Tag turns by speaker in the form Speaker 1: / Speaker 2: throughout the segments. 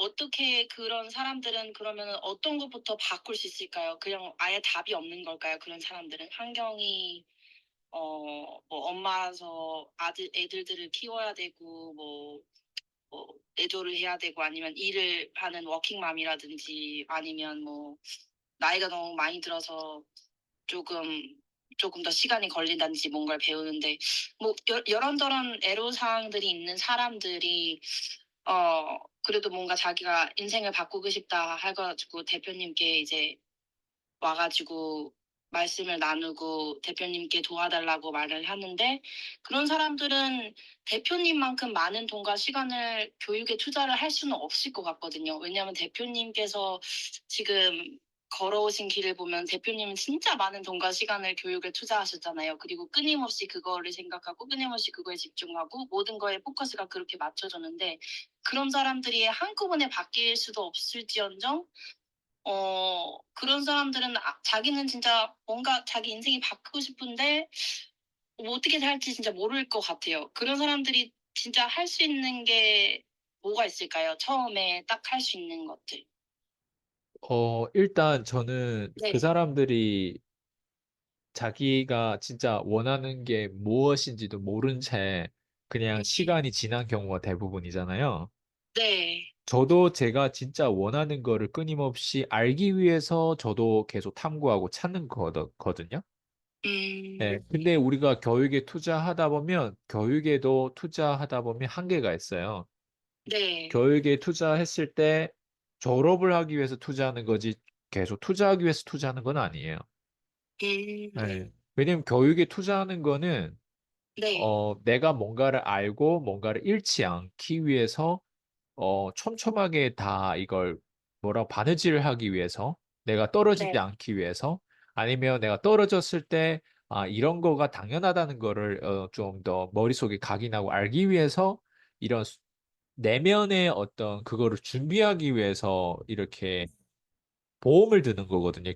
Speaker 1: 어떻게 그런 사람들은 그러면은 어떤 것부터 바꿀 수 있을까요? 그냥 아예 답이 없는 걸까요? 그런 사람들은? 환경이 뭐 엄마라서 아들 애들들을 키워야 되고 뭐 애조를 해야 되고 아니면 일을 하는 워킹맘이라든지 아니면 뭐 나이가 너무 많이 들어서 조금 조금 더 시간이 걸린다든지 뭔가를 배우는데 뭐 여런저런 애로사항들이 있는 사람들이 그래도 뭔가 자기가 인생을 바꾸고 싶다 해 가지고 대표님께 이제 와 가지고 말씀을 나누고 대표님께 도와달라고 말을 하는데 그런 사람들은 대표님만큼 많은 돈과 시간을 교육에 투자를 할 수는 없을 것 같거든요. 왜냐하면 대표님께서 지금 걸어오신 길을 보면 대표님은 진짜 많은 돈과 시간을 교육에 투자하셨잖아요. 그리고 끊임없이 그거를 생각하고 끊임없이 그거에 집중하고 모든 거에 포커스가 그렇게 맞춰졌는데 그런 사람들이 한꺼번에 바뀔 수도 없을지언정 그런 사람들은 자기는 진짜 뭔가 자기 인생이 바꾸고 싶은데 뭐 어떻게 살지 진짜 모를 것 같아요. 그런 사람들이 진짜 할 수 있는 게 뭐가 있을까요? 처음에 딱 할 수 있는 것들.
Speaker 2: 일단 저는 그
Speaker 1: 네.
Speaker 2: 사람들이 자기가 진짜 원하는 게 무엇인지도 모른 채 그냥
Speaker 1: 음.
Speaker 2: 시간이 지난 경우가 대부분이잖아요.
Speaker 1: 네.
Speaker 2: 저도 제가 진짜 원하는 거를 끊임없이 알기 위해서 저도 계속 탐구하고 찾는 거거든요. 네,
Speaker 1: 음.
Speaker 2: 근데 우리가 교육에 투자하다 보면 교육에도 투자하다 보면 한계가 있어요.
Speaker 1: 네.
Speaker 2: 교육에 투자했을 때 졸업을 하기 위해서 투자하는 거지 계속 투자하기 위해서 투자하는 건 아니에요. 네.
Speaker 1: 음.
Speaker 2: 왜냐면 교육에 투자하는 거는
Speaker 1: 네.
Speaker 2: 내가 뭔가를 알고 뭔가를 잃지 않기 위해서 촘촘하게 다 이걸 뭐라고 바느질을 하기 위해서 내가 떨어지지
Speaker 1: 네.
Speaker 2: 않기 위해서 아니면 내가 떨어졌을 때 이런 거가 당연하다는 거를 좀 더 머릿속에 각인하고 알기 위해서 이런 내면의 어떤 그거를 준비하기 위해서 이렇게 보험을 드는 거거든요.
Speaker 1: 네.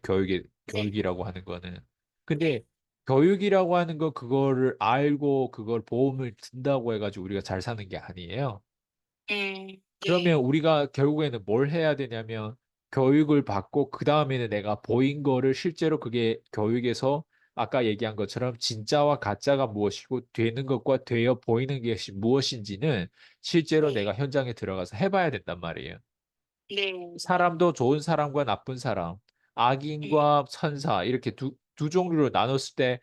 Speaker 2: 교육이라고 하는 거는. 근데
Speaker 1: 네.
Speaker 2: 교육이라고 하는 거 그거를 알고 그걸 보험을 든다고 해가지고 우리가 잘 사는 게 아니에요. 그러면
Speaker 1: 네.
Speaker 2: 우리가 결국에는 뭘 해야 되냐면 교육을 받고 그 다음에는 내가 보인 거를 실제로 그게 교육에서 아까 얘기한 것처럼 진짜와 가짜가 무엇이고 되는 것과 되어 보이는 것이 무엇인지는 실제로
Speaker 1: 네.
Speaker 2: 내가 현장에 들어가서 해봐야 된단 말이에요.
Speaker 1: 네.
Speaker 2: 사람도 좋은 사람과 나쁜 사람,
Speaker 1: 음.
Speaker 2: 악인과 천사 이렇게 두 종류로 나눴을 때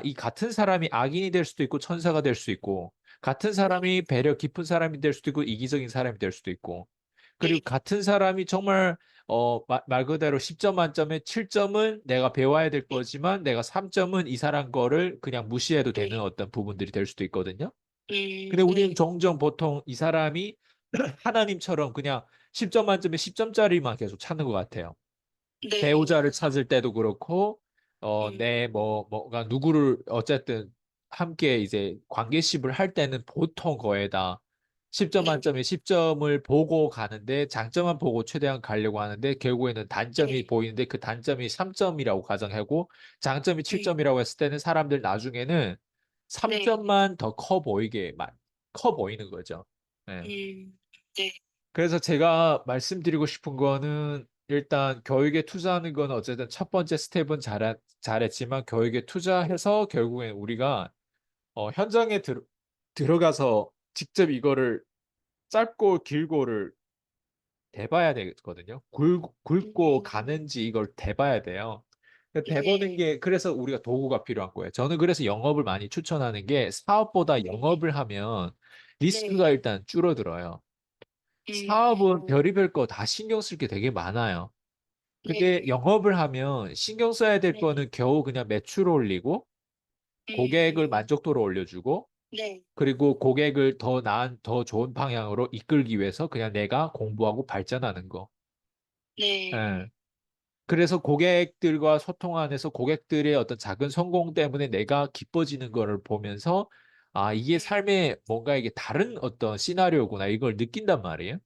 Speaker 2: 이 같은 사람이 악인이 될 수도 있고 천사가 될 수 있고 같은
Speaker 1: 네.
Speaker 2: 사람이 배려 깊은 사람이 될 수도 있고 이기적인 사람이 될 수도 있고 그리고
Speaker 1: 네.
Speaker 2: 같은 사람이 정말 말 그대로 10점 만점에 7점은 내가 배워야 될
Speaker 1: 네.
Speaker 2: 거지만 내가 3점은 이 사람 거를 그냥 무시해도 되는
Speaker 1: 네.
Speaker 2: 어떤 부분들이 될 수도 있거든요. 근데 우리는
Speaker 1: 네.
Speaker 2: 종종 보통 이 사람이 하나님처럼 그냥 10점 만점에 10점짜리만 계속 찾는 것 같아요.
Speaker 1: 네.
Speaker 2: 배우자를 찾을 때도 그렇고,
Speaker 1: 음.
Speaker 2: 뭐가 누구를 어쨌든 함께 이제 관계십을 할 때는 보통 거에다 10점
Speaker 1: 네.
Speaker 2: 만점에 10점을 보고 가는데 장점만 보고 최대한 가려고 하는데 결국에는 단점이
Speaker 1: 네.
Speaker 2: 보이는데 그 단점이 3점이라고 가정하고 장점이
Speaker 1: 음.
Speaker 2: 7점이라고 했을 때는 사람들 나중에는
Speaker 1: 네.
Speaker 2: 3점만 더 커 보이는 거죠. 네.
Speaker 1: 네.
Speaker 2: 그래서 제가 말씀드리고 싶은 거는 일단 교육에 투자하는 건 어쨌든 첫 번째 스텝은 잘했지만 교육에 투자해서 결국엔 우리가 현장에 들어가서 직접 이거를 짧고 길고를 대봐야 되거든요. 굵고
Speaker 1: 음.
Speaker 2: 가는지 이걸 대봐야 돼요. 대보는
Speaker 1: 네.
Speaker 2: 게 그래서 우리가 도구가 필요한 거예요. 저는 그래서 영업을 많이 추천하는 게 사업보다
Speaker 1: 네.
Speaker 2: 영업을 하면 리스크가
Speaker 1: 네.
Speaker 2: 일단 줄어들어요. 사업은
Speaker 1: 음.
Speaker 2: 별의별 거 다 신경 쓸 게 되게 많아요. 근데
Speaker 1: 네.
Speaker 2: 영업을 하면 신경 써야 될
Speaker 1: 네.
Speaker 2: 거는 겨우 그냥 매출 올리고 고객을
Speaker 1: 음.
Speaker 2: 만족도로 올려주고
Speaker 1: 네.
Speaker 2: 그리고 고객을 더 나은, 더 좋은 방향으로 이끌기 위해서 그냥 내가 공부하고 발전하는 거. 예.
Speaker 1: 네.
Speaker 2: 그래서 고객들과 소통 안에서 고객들의 어떤 작은 성공 때문에 내가 기뻐지는 거를 보면서 이게 삶에 뭔가 이게 다른 어떤 시나리오구나 이걸 느낀단 말이에요.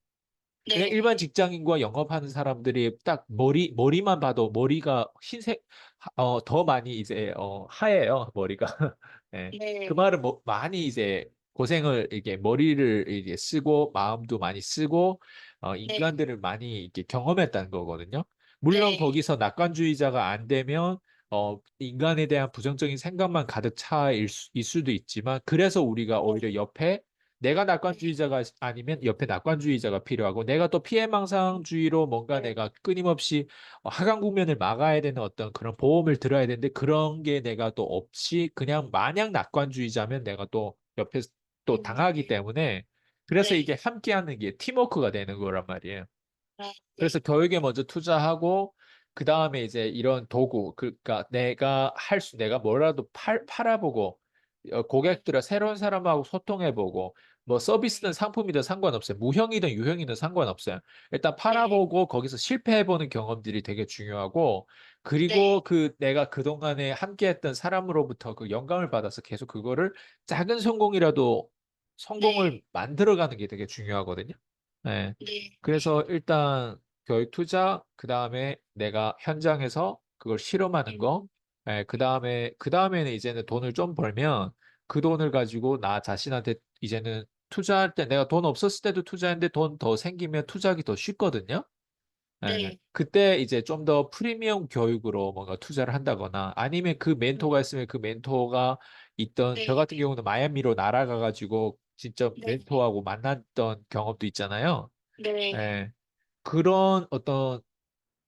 Speaker 2: 그냥
Speaker 1: 네.
Speaker 2: 일반 직장인과 영업하는 사람들이 딱 머리만 봐도 머리가 흰색, 더 많이 이제, 하얘요, 머리가. 예. 그
Speaker 1: 네.
Speaker 2: 말은 많이 이제 고생을, 이게 머리를 이게 쓰고, 마음도 많이 쓰고,
Speaker 1: 네.
Speaker 2: 인간들을 많이 이렇게 경험했다는 거거든요. 물론
Speaker 1: 네.
Speaker 2: 거기서 낙관주의자가 안 되면 인간에 대한 부정적인 생각만 가득 일 수도 있지만 그래서 우리가
Speaker 1: 네.
Speaker 2: 오히려 옆에 내가
Speaker 1: 네.
Speaker 2: 낙관주의자가 아니면 옆에 낙관주의자가 필요하고 내가 또 피해망상주의로 뭔가
Speaker 1: 네.
Speaker 2: 내가 끊임없이 하강 국면을 막아야 되는 어떤 그런 보험을 들어야 되는데 그런 게 내가 또 없이 그냥 마냥 낙관주의자면 내가 또 옆에 또 당하기
Speaker 1: 네.
Speaker 2: 때문에 그래서
Speaker 1: 네.
Speaker 2: 이게 함께하는 게 팀워크가 되는 거란 말이에요.
Speaker 1: 아,
Speaker 2: 그래서
Speaker 1: 네.
Speaker 2: 교육에 먼저 투자하고 그 다음에 이제 이런 도구 그러니까 내가 뭐라도 팔아보고
Speaker 1: 네.
Speaker 2: 고객들과 새로운 사람하고 소통해보고 뭐 서비스든
Speaker 1: 네.
Speaker 2: 상품이든 상관없어요. 무형이든 유형이든 상관없어요. 일단
Speaker 1: 네.
Speaker 2: 팔아보고 거기서 실패해보는 경험들이 되게 중요하고 그리고
Speaker 1: 네.
Speaker 2: 내가 그동안에 함께했던 사람으로부터 그 영감을 받아서 계속 그거를 작은 성공이라도 성공을
Speaker 1: 네.
Speaker 2: 만들어가는 게 되게 중요하거든요. 네.
Speaker 1: 네.
Speaker 2: 그래서 일단 교육 투자, 그 다음에 내가 현장에서 그걸 실험하는 거,
Speaker 1: 음.
Speaker 2: 그 다음에는 이제는 돈을 좀 벌면 그 돈을 가지고 나 자신한테 이제는 투자할 때 내가 돈 없었을 때도 투자했는데 돈 더 생기면 투자하기 더 쉽거든요.
Speaker 1: 네.
Speaker 2: 그때 이제 좀 더 프리미엄 교육으로 뭔가 투자를 한다거나 아니면 그 멘토가 있으면 그 멘토가 있던 저
Speaker 1: 네.
Speaker 2: 같은 경우는 마이애미로 날아가가지고 진짜
Speaker 1: 네.
Speaker 2: 멘토하고 만났던 경험도 있잖아요.
Speaker 1: 네.
Speaker 2: 예. 그런 어떤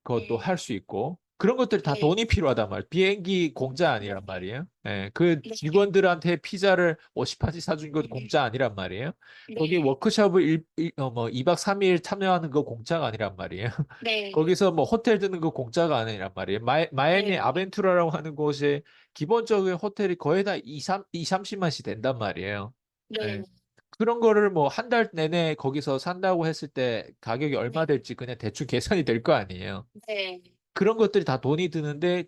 Speaker 2: 것도 할 수 있고 그런 것들이 다
Speaker 1: 네.
Speaker 2: 돈이 필요하단 말이에요. 비행기 공짜 아니란
Speaker 1: 네.
Speaker 2: 말이에요. 예, 그
Speaker 1: 네.
Speaker 2: 직원들한테 피자를 50파지 사준 것도
Speaker 1: 네.
Speaker 2: 공짜 아니란 말이에요. 거기
Speaker 1: 네.
Speaker 2: 워크숍을 2박 3일 참여하는 거 공짜가 아니란 말이에요.
Speaker 1: 네.
Speaker 2: 거기서 뭐 호텔 드는 거 공짜가 아니란 말이에요. 마이애미
Speaker 1: 네.
Speaker 2: 아벤투라라고 하는 곳에 기본적인 호텔이 거의 다 2, 30만씩 된단 말이에요. 예.
Speaker 1: 네.
Speaker 2: 그런 거를 뭐 한 달 내내 거기서 산다고 했을 때 가격이 얼마
Speaker 1: 네.
Speaker 2: 될지 그냥 대충 계산이 될 거 아니에요.
Speaker 1: 네.
Speaker 2: 그런 것들이 다 돈이 드는데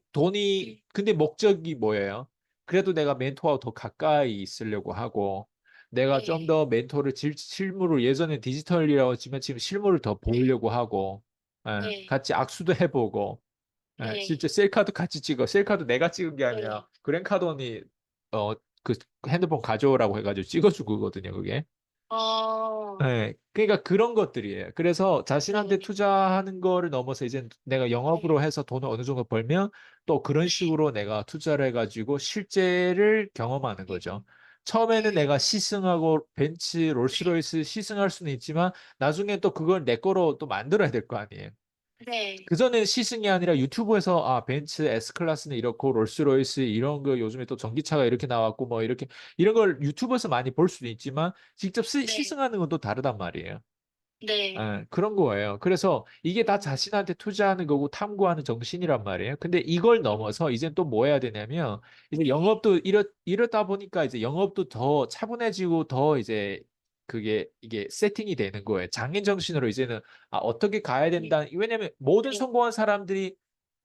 Speaker 2: 근데 목적이 뭐예요? 그래도 내가 멘토하고 더 가까이 있으려고 하고 내가 좀
Speaker 1: 네.
Speaker 2: 더 멘토를 실물을 예전에 디지털이라고 했지만 지금 실물을 더
Speaker 1: 네.
Speaker 2: 보이려고 하고
Speaker 1: 네.
Speaker 2: 같이 악수도 해보고
Speaker 1: 네.
Speaker 2: 실제 셀카도 같이 찍어. 셀카도 내가 찍은 게 아니라
Speaker 1: 네.
Speaker 2: 그랜카돈이 어, 그 핸드폰 가져오라고 해가지고 찍어주거든요, 그게.
Speaker 1: 어.
Speaker 2: 네, 그러니까 그런 것들이에요. 그래서 자신한테
Speaker 1: 네.
Speaker 2: 투자하는 거를 넘어서 이제 내가 영업으로
Speaker 1: 네.
Speaker 2: 해서 돈을 어느 정도 벌면 또 그런
Speaker 1: 네.
Speaker 2: 식으로 내가 투자를 해가지고 실제를 경험하는 거죠. 처음에는 내가 시승하고 벤츠,
Speaker 1: 네.
Speaker 2: 롤스로이스 시승할 수는 있지만 나중에 또 그걸 내 거로 또 만들어야 될 거 아니에요.
Speaker 1: 네.
Speaker 2: 그전엔 시승이 아니라 유튜브에서 벤츠 S클래스는 이렇고 롤스로이스 이런 거 요즘에 또 전기차가 이렇게 나왔고 뭐 이렇게 이런 걸 유튜브에서 많이 볼 수도 있지만 직접
Speaker 1: 네.
Speaker 2: 시승하는 건 또 다르단 말이에요.
Speaker 1: 네.
Speaker 2: 그런 거예요. 그래서 이게 다
Speaker 1: 음.
Speaker 2: 자신한테 투자하는 거고 탐구하는 정신이란 말이에요. 근데 이걸
Speaker 1: 음.
Speaker 2: 넘어서 이젠 또 뭐 해야 되냐면 이제
Speaker 1: 네.
Speaker 2: 영업도 이러다 보니까 이제 영업도 더 차분해지고 더 이제 이게 세팅이 되는 거예요. 장인 정신으로 이제는 어떻게 가야
Speaker 1: 네.
Speaker 2: 된다. 왜냐면 모든
Speaker 1: 네.
Speaker 2: 성공한 사람들이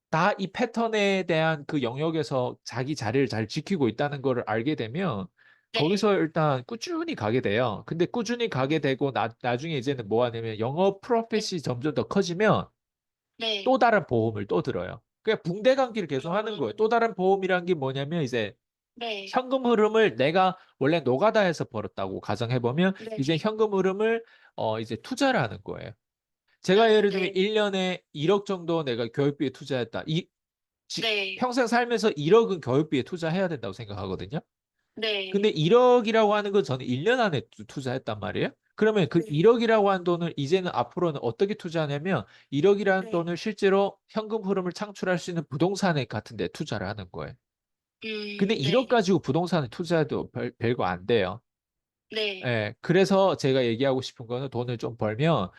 Speaker 2: 다 이 패턴에 대한 그 영역에서 자기 자리를 잘 지키고 있다는 거를 알게 되면
Speaker 1: 네.
Speaker 2: 거기서 일단 꾸준히 가게 돼요. 근데 꾸준히 가게 되고 나중에 이제는 뭐 하냐면 영업
Speaker 1: 네.
Speaker 2: 프로핏이 점점 더 커지면
Speaker 1: 네.
Speaker 2: 또 다른 보험을 또 들어요. 그냥 붕대감기를 계속 하는 거예요. 또
Speaker 1: 음.
Speaker 2: 다른 보험이란 게 뭐냐면 이제
Speaker 1: 네.
Speaker 2: 현금 흐름을 내가 원래 노가다해서 벌었다고 가정해보면
Speaker 1: 네.
Speaker 2: 이제 현금 흐름을 이제 투자를 하는 거예요. 제가 예를 들면
Speaker 1: 네.
Speaker 2: 1년에 1억 정도 내가 교육비에 투자했다.
Speaker 1: 네.
Speaker 2: 평생 살면서 1억은 교육비에 투자해야 된다고 생각하거든요. 근데
Speaker 1: 네.
Speaker 2: 1억이라고 하는 건 저는 1년 안에 투자했단 말이에요. 그러면 그
Speaker 1: 네.
Speaker 2: 1억이라고 한 돈을 이제는 앞으로는 어떻게 투자하냐면 1억이라는
Speaker 1: 네.
Speaker 2: 돈을 실제로 현금 흐름을 창출할 수 있는 부동산에 같은 데 투자를 하는 거예요. 근데 1억
Speaker 1: 네.
Speaker 2: 가지고 부동산에 투자해도 별거 안 돼요.
Speaker 1: 네.
Speaker 2: 예, 그래서 제가 얘기하고 싶은 거는 돈을 좀 벌면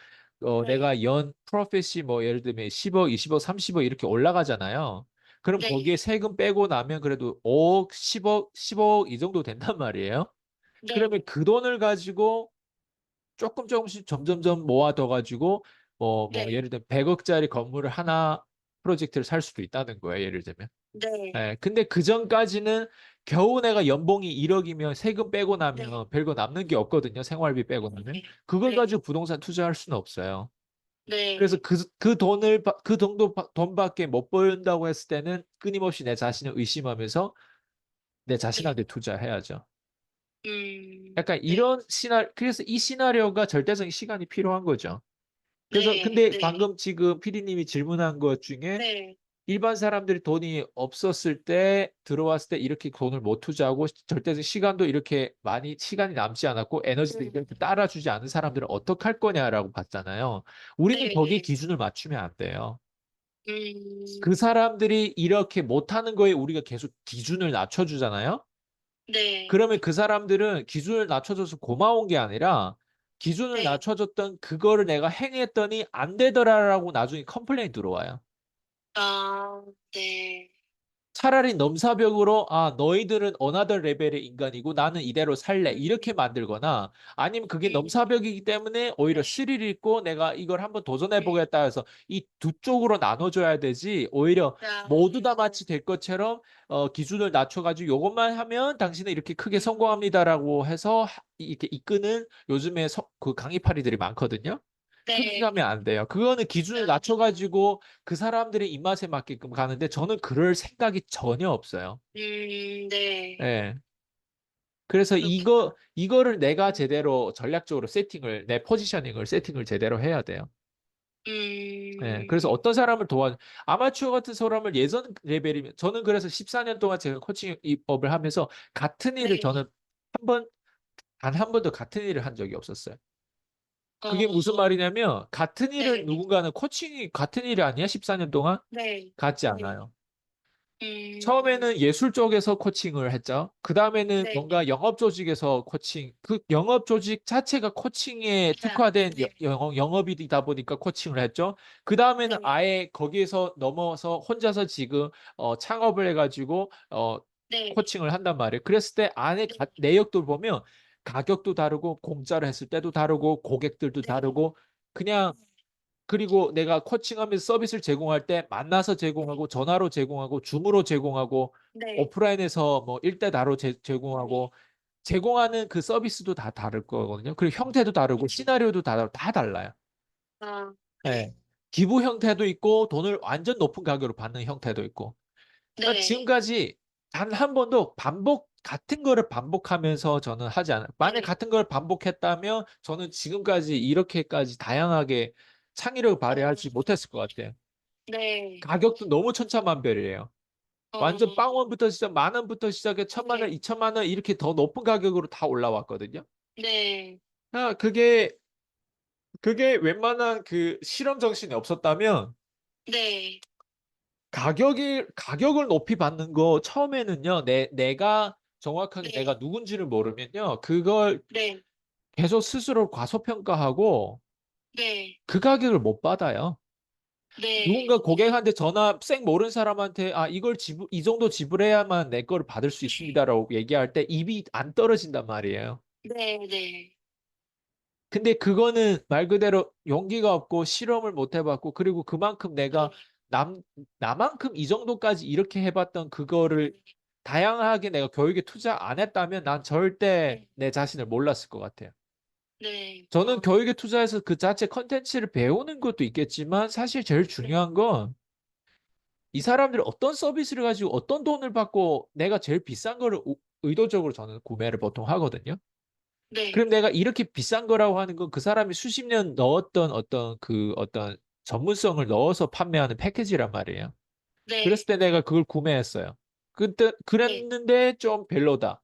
Speaker 1: 네.
Speaker 2: 내가 연 프로핏이 뭐 예를 들면 10억, 20억, 30억 이렇게 올라가잖아요. 그럼 거기에
Speaker 1: 네.
Speaker 2: 세금 빼고 나면 그래도 5억, 10억, 15억 이 정도 된단 말이에요. 그러면
Speaker 1: 네.
Speaker 2: 그 돈을 가지고 조금씩 점점점 모아둬 가지고
Speaker 1: 네.
Speaker 2: 예를 들면 100억짜리 건물을 하나 프로젝트를 살 수도 있다는 거예요. 예를 들면.
Speaker 1: 네.
Speaker 2: 근데 그 전까지는 겨우 내가 연봉이 1억이면 세금 빼고
Speaker 1: 네.
Speaker 2: 나면 별거 남는 게 없거든요. 생활비 빼고 나면.
Speaker 1: 네.
Speaker 2: 그걸
Speaker 1: 네.
Speaker 2: 가지고 부동산 투자할 수는 없어요. 그래서
Speaker 1: 네.
Speaker 2: 그 돈밖에 못 벌는다고 했을 때는 끊임없이 내 자신을 의심하면서 내
Speaker 1: 네.
Speaker 2: 자신한테 투자해야죠.
Speaker 1: 음.
Speaker 2: 약간
Speaker 1: 네.
Speaker 2: 그래서 이 시나리오가 절대적인 시간이 필요한 거죠. 그래서
Speaker 1: 네.
Speaker 2: 근데
Speaker 1: 네.
Speaker 2: 방금 지금 피디님이 질문한 것 중에
Speaker 1: 네.
Speaker 2: 일반 사람들이 돈이 없었을 때 들어왔을 때 이렇게 돈을 못 투자하고 절대적 시간도 이렇게 많이 시간이 남지 않았고 에너지도 이렇게 따라주지 않은 사람들은 어떻게 할 거냐라고 봤잖아요. 우리는 거기에
Speaker 1: 네.
Speaker 2: 기준을 맞추면 안 돼요.
Speaker 1: 음.
Speaker 2: 그 사람들이 이렇게 못하는 거에 우리가 계속 기준을 낮춰주잖아요.
Speaker 1: 네.
Speaker 2: 그러면 그 사람들은 기준을 낮춰줘서 고마운 게 아니라 기준을
Speaker 1: 네.
Speaker 2: 낮춰줬던 그거를 내가 행했더니 안 되더라라고 나중에 컴플레인 들어와요.
Speaker 1: 아 네.
Speaker 2: 차라리 넘사벽으로 아 너희들은 어나더 레벨의 인간이고 나는 이대로 살래 이렇게
Speaker 1: 음.
Speaker 2: 만들거나 아니면 그게
Speaker 1: 음.
Speaker 2: 넘사벽이기 때문에 오히려
Speaker 1: 네.
Speaker 2: 스릴 있고 내가 이걸 한번 도전해
Speaker 1: 음.
Speaker 2: 보겠다 해서 이 두 쪽으로 나눠줘야 되지 오히려
Speaker 1: 아.
Speaker 2: 모두 다 마치 될 것처럼 기준을 낮춰가지고 요것만 하면 당신은 이렇게 크게
Speaker 1: 음.
Speaker 2: 성공합니다라고 해서 이렇게 이끄는 요즘에 그 강의파리들이 많거든요. 그렇게
Speaker 1: 네.
Speaker 2: 가면 안 돼요. 그거는 기준을
Speaker 1: 아.
Speaker 2: 낮춰가지고 그 사람들의 입맛에 맞게끔 가는데 저는 그럴 생각이 전혀 없어요.
Speaker 1: 네.
Speaker 2: 예. 그래서
Speaker 1: 그렇구나.
Speaker 2: 이거를 내가
Speaker 1: 음.
Speaker 2: 제대로 전략적으로 내 포지셔닝을 세팅을 제대로 해야 돼요. 예. 그래서
Speaker 1: 음.
Speaker 2: 어떤 사람을 아마추어 같은 사람을 예전 레벨이면, 저는 그래서 14년 동안 제가 코칭 입법을 하면서 같은 일을
Speaker 1: 네.
Speaker 2: 저는 단 한 번도 같은 일을 한 적이 없었어요. 그게 무슨
Speaker 1: 어.
Speaker 2: 말이냐면, 같은 일을
Speaker 1: 네.
Speaker 2: 누군가는 코칭이 같은 일이 아니야? 14년 동안?
Speaker 1: 네.
Speaker 2: 같지
Speaker 1: 네.
Speaker 2: 않아요.
Speaker 1: 음.
Speaker 2: 처음에는 예술 쪽에서 코칭을 했죠. 그 다음에는
Speaker 1: 네.
Speaker 2: 뭔가 영업 조직에서 그 영업 조직 자체가 코칭에
Speaker 1: 아
Speaker 2: 특화된
Speaker 1: 네.
Speaker 2: 영업이다 보니까 코칭을 했죠. 그 다음에는
Speaker 1: 네.
Speaker 2: 아예 거기에서 넘어서 혼자서 지금 창업을 해가지고
Speaker 1: 네.
Speaker 2: 코칭을 한단 말이에요. 그랬을 때 안에
Speaker 1: 네.
Speaker 2: 내역들 보면 가격도 다르고 공짜로 했을 때도 다르고 고객들도
Speaker 1: 네.
Speaker 2: 다르고 그냥 그리고 내가 코칭하면서 서비스를 제공할 때 만나서 제공하고 전화로 제공하고 줌으로 제공하고
Speaker 1: 네.
Speaker 2: 오프라인에서 뭐 1대 다로 제공하고 제공하는 그 서비스도 다 다를 거거든요. 그리고 형태도 다르고
Speaker 1: 네.
Speaker 2: 시나리오도 다 달라요.
Speaker 1: 아 네.
Speaker 2: 네. 기부 형태도 있고 돈을 완전 높은 가격으로 받는 형태도 있고. 그러니까
Speaker 1: 네.
Speaker 2: 지금까지 단 한 번도 같은 거를 반복하면서 저는 하지 않아요. 만약
Speaker 1: 네.
Speaker 2: 같은 걸 반복했다면 저는 지금까지 이렇게까지 다양하게 창의력을
Speaker 1: 어
Speaker 2: 발휘하지 못했을 것 같아요.
Speaker 1: 네.
Speaker 2: 가격도 너무 천차만별이에요. 완전
Speaker 1: 어
Speaker 2: 빵원부터 시작, 만 원부터 시작해 천만 원,
Speaker 1: 네.
Speaker 2: 이천만 원 이렇게 더 높은 가격으로 다 올라왔거든요.
Speaker 1: 네.
Speaker 2: 아, 그게 웬만한 그 실험 정신이 없었다면
Speaker 1: 네.
Speaker 2: 가격을 높이 받는 거 처음에는요, 내가 정확하게
Speaker 1: 네.
Speaker 2: 내가 누군지를 모르면요, 그걸
Speaker 1: 네.
Speaker 2: 계속 스스로 과소평가하고
Speaker 1: 네.
Speaker 2: 그 가격을 못 받아요.
Speaker 1: 네.
Speaker 2: 누군가 고객한테 쌩 모르는 사람한테 아, 이 정도 지불해야만 내 거를 받을 수 있습니다라고 얘기할 때 입이 안 떨어진단 말이에요.
Speaker 1: 네. 네.
Speaker 2: 근데 그거는 말 그대로 용기가 없고 실험을 못 해봤고 그리고 그만큼 내가
Speaker 1: 네.
Speaker 2: 남, 나만큼 이 정도까지 이렇게 해봤던 그거를 다양하게 내가 교육에 투자 안 했다면 난 절대
Speaker 1: 네.
Speaker 2: 내 자신을 몰랐을 것 같아요.
Speaker 1: 네.
Speaker 2: 저는 교육에 투자해서 그 자체 컨텐츠를 배우는 것도 있겠지만 사실 제일
Speaker 1: 네.
Speaker 2: 중요한 건 이 사람들이 어떤 서비스를 가지고 어떤 돈을 받고 내가 제일 비싼 거를 의도적으로 저는 구매를 보통 하거든요.
Speaker 1: 네.
Speaker 2: 그럼 내가 이렇게 비싼 거라고 하는 건 그 사람이 수십 년 넣었던 어떤 전문성을 넣어서 판매하는 패키지란 말이에요. 그랬을
Speaker 1: 네.
Speaker 2: 때 내가 그걸 구매했어요. 그때
Speaker 1: 네.
Speaker 2: 그랬는데 좀 별로다.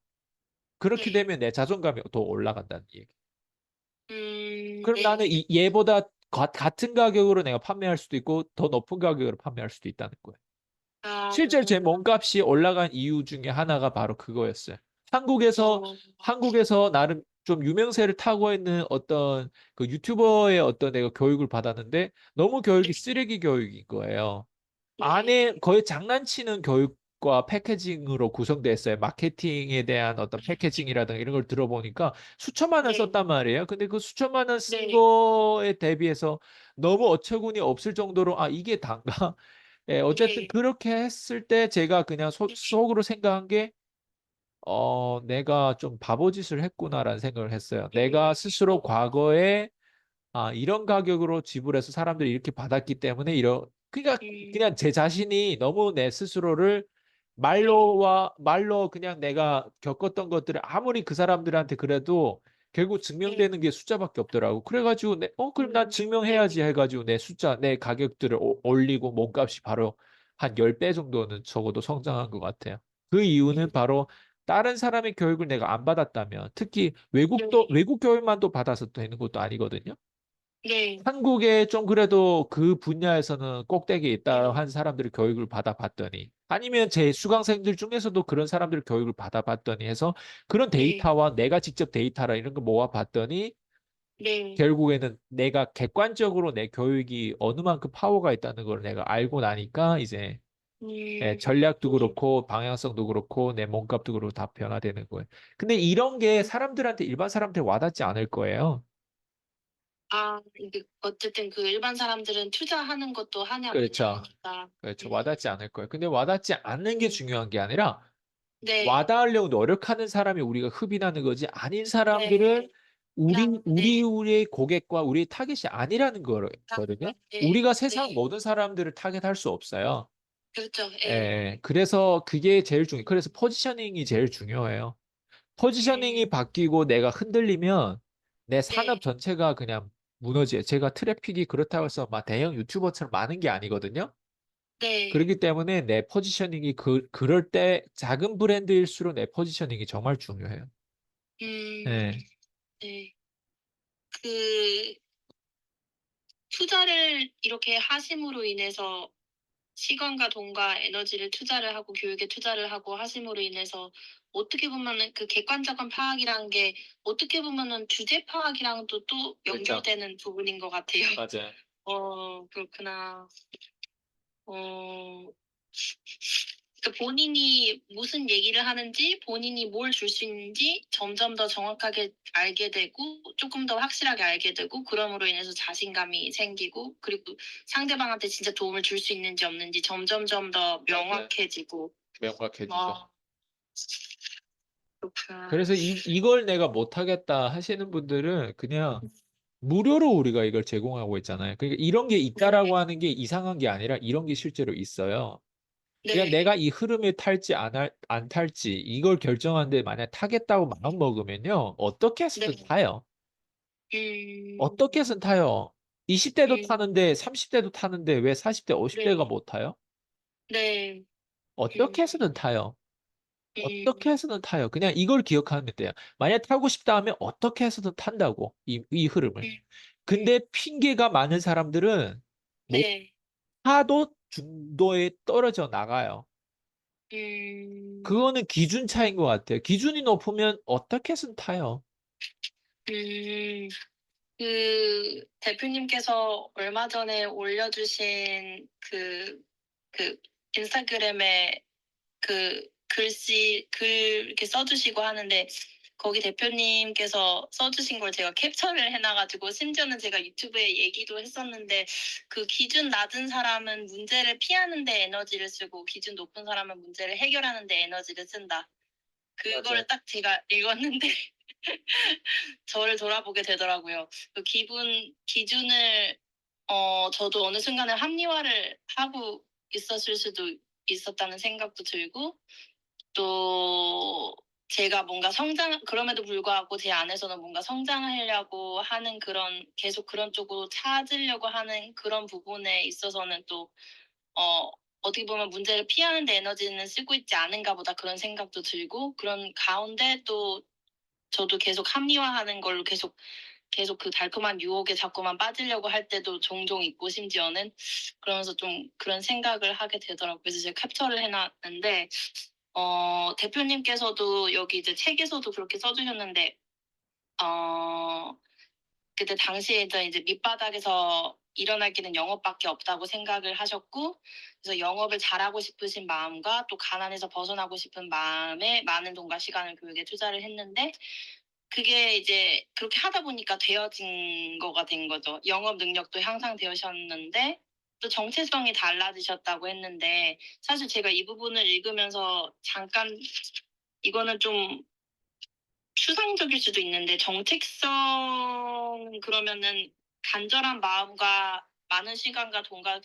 Speaker 2: 그렇게
Speaker 1: 네.
Speaker 2: 되면 내 자존감이 더 올라간다는 얘기. 그럼 나는
Speaker 1: 네.
Speaker 2: 얘보다 같은 가격으로 내가 판매할 수도 있고 더 높은 가격으로 판매할 수도 있다는 거예요.
Speaker 1: 아.
Speaker 2: 실제로 제 몸값이 올라간 이유 중에 하나가 바로 그거였어요. 한국에서
Speaker 1: 어
Speaker 2: 한국에서 나름 좀 유명세를 타고 있는 어떤 그 유튜버의 어떤 내가 교육을 받았는데 너무 교육이
Speaker 1: 네.
Speaker 2: 쓰레기 교육인 거예요.
Speaker 1: 네.
Speaker 2: 안에 거의 장난치는 교육과 패키징으로 구성되어 있어요. 마케팅에 대한 어떤 패키징이라든가 이런 걸 들어보니까 수천만 원
Speaker 1: 네.
Speaker 2: 썼단 말이에요. 근데 그 수천만 원 쓴
Speaker 1: 네.
Speaker 2: 거에 대비해서 너무 어처구니 없을 정도로 아, 이게 단가? 예, 어쨌든
Speaker 1: 네.
Speaker 2: 그렇게 했을 때 제가 그냥 속으로 생각한 게, 내가 좀 바보짓을 했구나라는 생각을 했어요. 내가 스스로
Speaker 1: 어
Speaker 2: 과거에, 아, 이런 가격으로 지불해서 사람들이 이렇게 받았기 때문에 그러니까 그냥
Speaker 1: 음
Speaker 2: 제 자신이 너무 내 스스로를
Speaker 1: 네.
Speaker 2: 말로 그냥 내가 겪었던 것들을 아무리 그 사람들한테 그래도 결국
Speaker 1: 네.
Speaker 2: 증명되는 게 숫자밖에 없더라고. 그래가지고 그럼 난
Speaker 1: 네.
Speaker 2: 증명해야지 해가지고 내 숫자, 내 가격들을 올리고 몸값이 바로 한 10배 정도는 적어도 성장한 것 같아요. 그 이유는 바로 다른 사람의 교육을 내가 안 받았다면, 특히
Speaker 1: 네.
Speaker 2: 외국 교육만도 받아서 되는 것도 아니거든요.
Speaker 1: 네.
Speaker 2: 한국에 좀 그래도 그 분야에서는 꼭대기에 있다
Speaker 1: 네.
Speaker 2: 한 사람들의 교육을 받아봤더니, 아니면 제 수강생들 중에서도 그런 사람들의 교육을 받아봤더니 해서 그런
Speaker 1: 네.
Speaker 2: 데이터와 내가 직접 데이터라 이런 거 모아봤더니
Speaker 1: 네.
Speaker 2: 결국에는 내가 객관적으로 내 교육이 어느 만큼 파워가 있다는 걸 내가 알고 나니까 이제 전략도
Speaker 1: 네.
Speaker 2: 그렇고 방향성도 그렇고 내 몸값도 그렇고 다 변화되는 거예요. 근데 이런 게 사람들한테 일반 사람한테 와닿지 않을 거예요.
Speaker 1: 아, 이게 어쨌든 그 일반 사람들은 투자하는 것도 하냐 마냐
Speaker 2: 그렇죠.
Speaker 1: 하니까.
Speaker 2: 그렇죠. 와닿지 않을 거예요. 근데 와닿지 않는 게
Speaker 1: 음.
Speaker 2: 중요한 게 아니라
Speaker 1: 네.
Speaker 2: 와닿으려고 노력하는 사람이 우리가 흡인하는 거지 아닌 사람들은
Speaker 1: 네. 그냥 네.
Speaker 2: 우리의 고객과 우리의 타겟이 아니라는
Speaker 1: 아
Speaker 2: 거거든요.
Speaker 1: 네.
Speaker 2: 우리가 세상
Speaker 1: 네.
Speaker 2: 모든 사람들을 타겟할 수 없어요.
Speaker 1: 그렇죠. 예.
Speaker 2: 예, 그래서 그게 제일 그래서 포지셔닝이 제일 중요해요. 포지셔닝이
Speaker 1: 음.
Speaker 2: 바뀌고 내가 흔들리면 내 산업
Speaker 1: 네.
Speaker 2: 전체가 그냥 무너져요. 제가 트래픽이 그렇다고 해서 막 대형 유튜버처럼 많은 게 아니거든요.
Speaker 1: 네.
Speaker 2: 그렇기 때문에 내 포지셔닝이 그럴 때 작은 브랜드일수록 내 포지셔닝이 정말 중요해요.
Speaker 1: 음.
Speaker 2: 예,
Speaker 1: 네. 그 투자를 이렇게 하심으로 인해서 시간과 돈과 에너지를 투자를 하고 교육에 투자를 하고 하심으로 인해서 어떻게 보면은 그 객관적인 파악이란 게 어떻게 보면은 주제 파악이랑도 또
Speaker 2: 그렇죠.
Speaker 1: 연결되는 부분인 것 같아요.
Speaker 2: 맞아요.
Speaker 1: 그렇구나. 어. 그러니까 본인이 무슨 얘기를 하는지 본인이 뭘 줄 수 있는지 점점 더 정확하게 알게 되고 조금 더 확실하게 알게 되고 그럼으로 인해서 자신감이 생기고 그리고 상대방한테 진짜 도움을 줄 수 있는지 없는지 점점점 더
Speaker 2: 맞아요.
Speaker 1: 명확해지고.
Speaker 2: 명확해지죠.
Speaker 1: 아 그렇구나.
Speaker 2: 그래서 이걸 내가 못하겠다 하시는 분들은 그냥 무료로 우리가 이걸 제공하고 있잖아요. 그러니까 이런 게 있다라고
Speaker 1: 네.
Speaker 2: 하는 게 이상한 게 아니라 이런 게 실제로 있어요. 그냥
Speaker 1: 네.
Speaker 2: 내가 이 흐름에 탈지 안 탈지 이걸 결정하는데 만약 타겠다고 마음 먹으면요. 어떻게 해서든
Speaker 1: 네.
Speaker 2: 타요.
Speaker 1: 음.
Speaker 2: 어떻게 해서든 타요. 20대도
Speaker 1: 음.
Speaker 2: 타는데 30대도 타는데 왜 40대, 50대가
Speaker 1: 네.
Speaker 2: 못 타요?
Speaker 1: 네.
Speaker 2: 어떻게
Speaker 1: 음.
Speaker 2: 해서든 타요.
Speaker 1: 음.
Speaker 2: 어떻게 해서든 타요. 그냥 이걸 기억하면 돼요. 만약 타고 싶다 하면 어떻게 해서든 탄다고. 이 흐름을.
Speaker 1: 음. 음.
Speaker 2: 근데 핑계가 많은 사람들은 못
Speaker 1: 네.
Speaker 2: 타도 중도에 떨어져 나가요.
Speaker 1: 음.
Speaker 2: 그거는 기준 차이인 것 같아요. 기준이 높으면 어떻게 해서든 타요.
Speaker 1: 음. 그 대표님께서 얼마 전에 올려주신 그 인스타그램에 글 이렇게 써주시고 하는데 거기 대표님께서 써주신 걸 제가 캡처를 해놔가지고 심지어는 제가 유튜브에 얘기도 했었는데 그 기준 낮은 사람은 문제를 피하는 데 에너지를 쓰고 기준 높은 사람은 문제를 해결하는 데 에너지를 쓴다.
Speaker 2: 맞아요.
Speaker 1: 그거를 딱 제가 읽었는데 저를 돌아보게 되더라고요. 기준을 저도 어느 순간에 합리화를 하고 있었을 수도 있었다는 생각도 들고 또 제가 뭔가 그럼에도 불구하고 제 안에서는 뭔가 성장하려고 하는 계속 그런 쪽으로 찾으려고 하는 그런 부분에 있어서는 또 어 어떻게 보면 '문제를 피하는 데 에너지는 쓰고 있지 않은가 보다.' 그런 생각도 들고 그런 가운데 또 저도 계속 합리화하는 걸로 계속 그 달콤한 유혹에 자꾸만 빠지려고 할 때도 종종 있고 심지어는 그러면서 좀 그런 생각을 하게 되더라고요. 그래서 제가 캡처를 해 놨는데 대표님께서도 여기 이제 책에서도 그렇게 써 주셨는데 어 그때 당시에 이제 밑바닥에서 일어날 길은 영업밖에 없다고 생각을 하셨고 그래서 영업을 잘하고 싶으신 마음과 또 가난에서 벗어나고 싶은 마음에 많은 돈과 시간을 교육에 투자를 했는데 그게 이제 그렇게 하다 보니까 되어진 거가 된 거죠. 영업 능력도 향상되셨는데 또 정체성이 달라지셨다고 했는데 사실 제가 이 부분을 읽으면서 잠깐 이거는 좀 추상적일 수도 있는데 정체성 그러면은 간절한 마음과 많은 시간과 돈과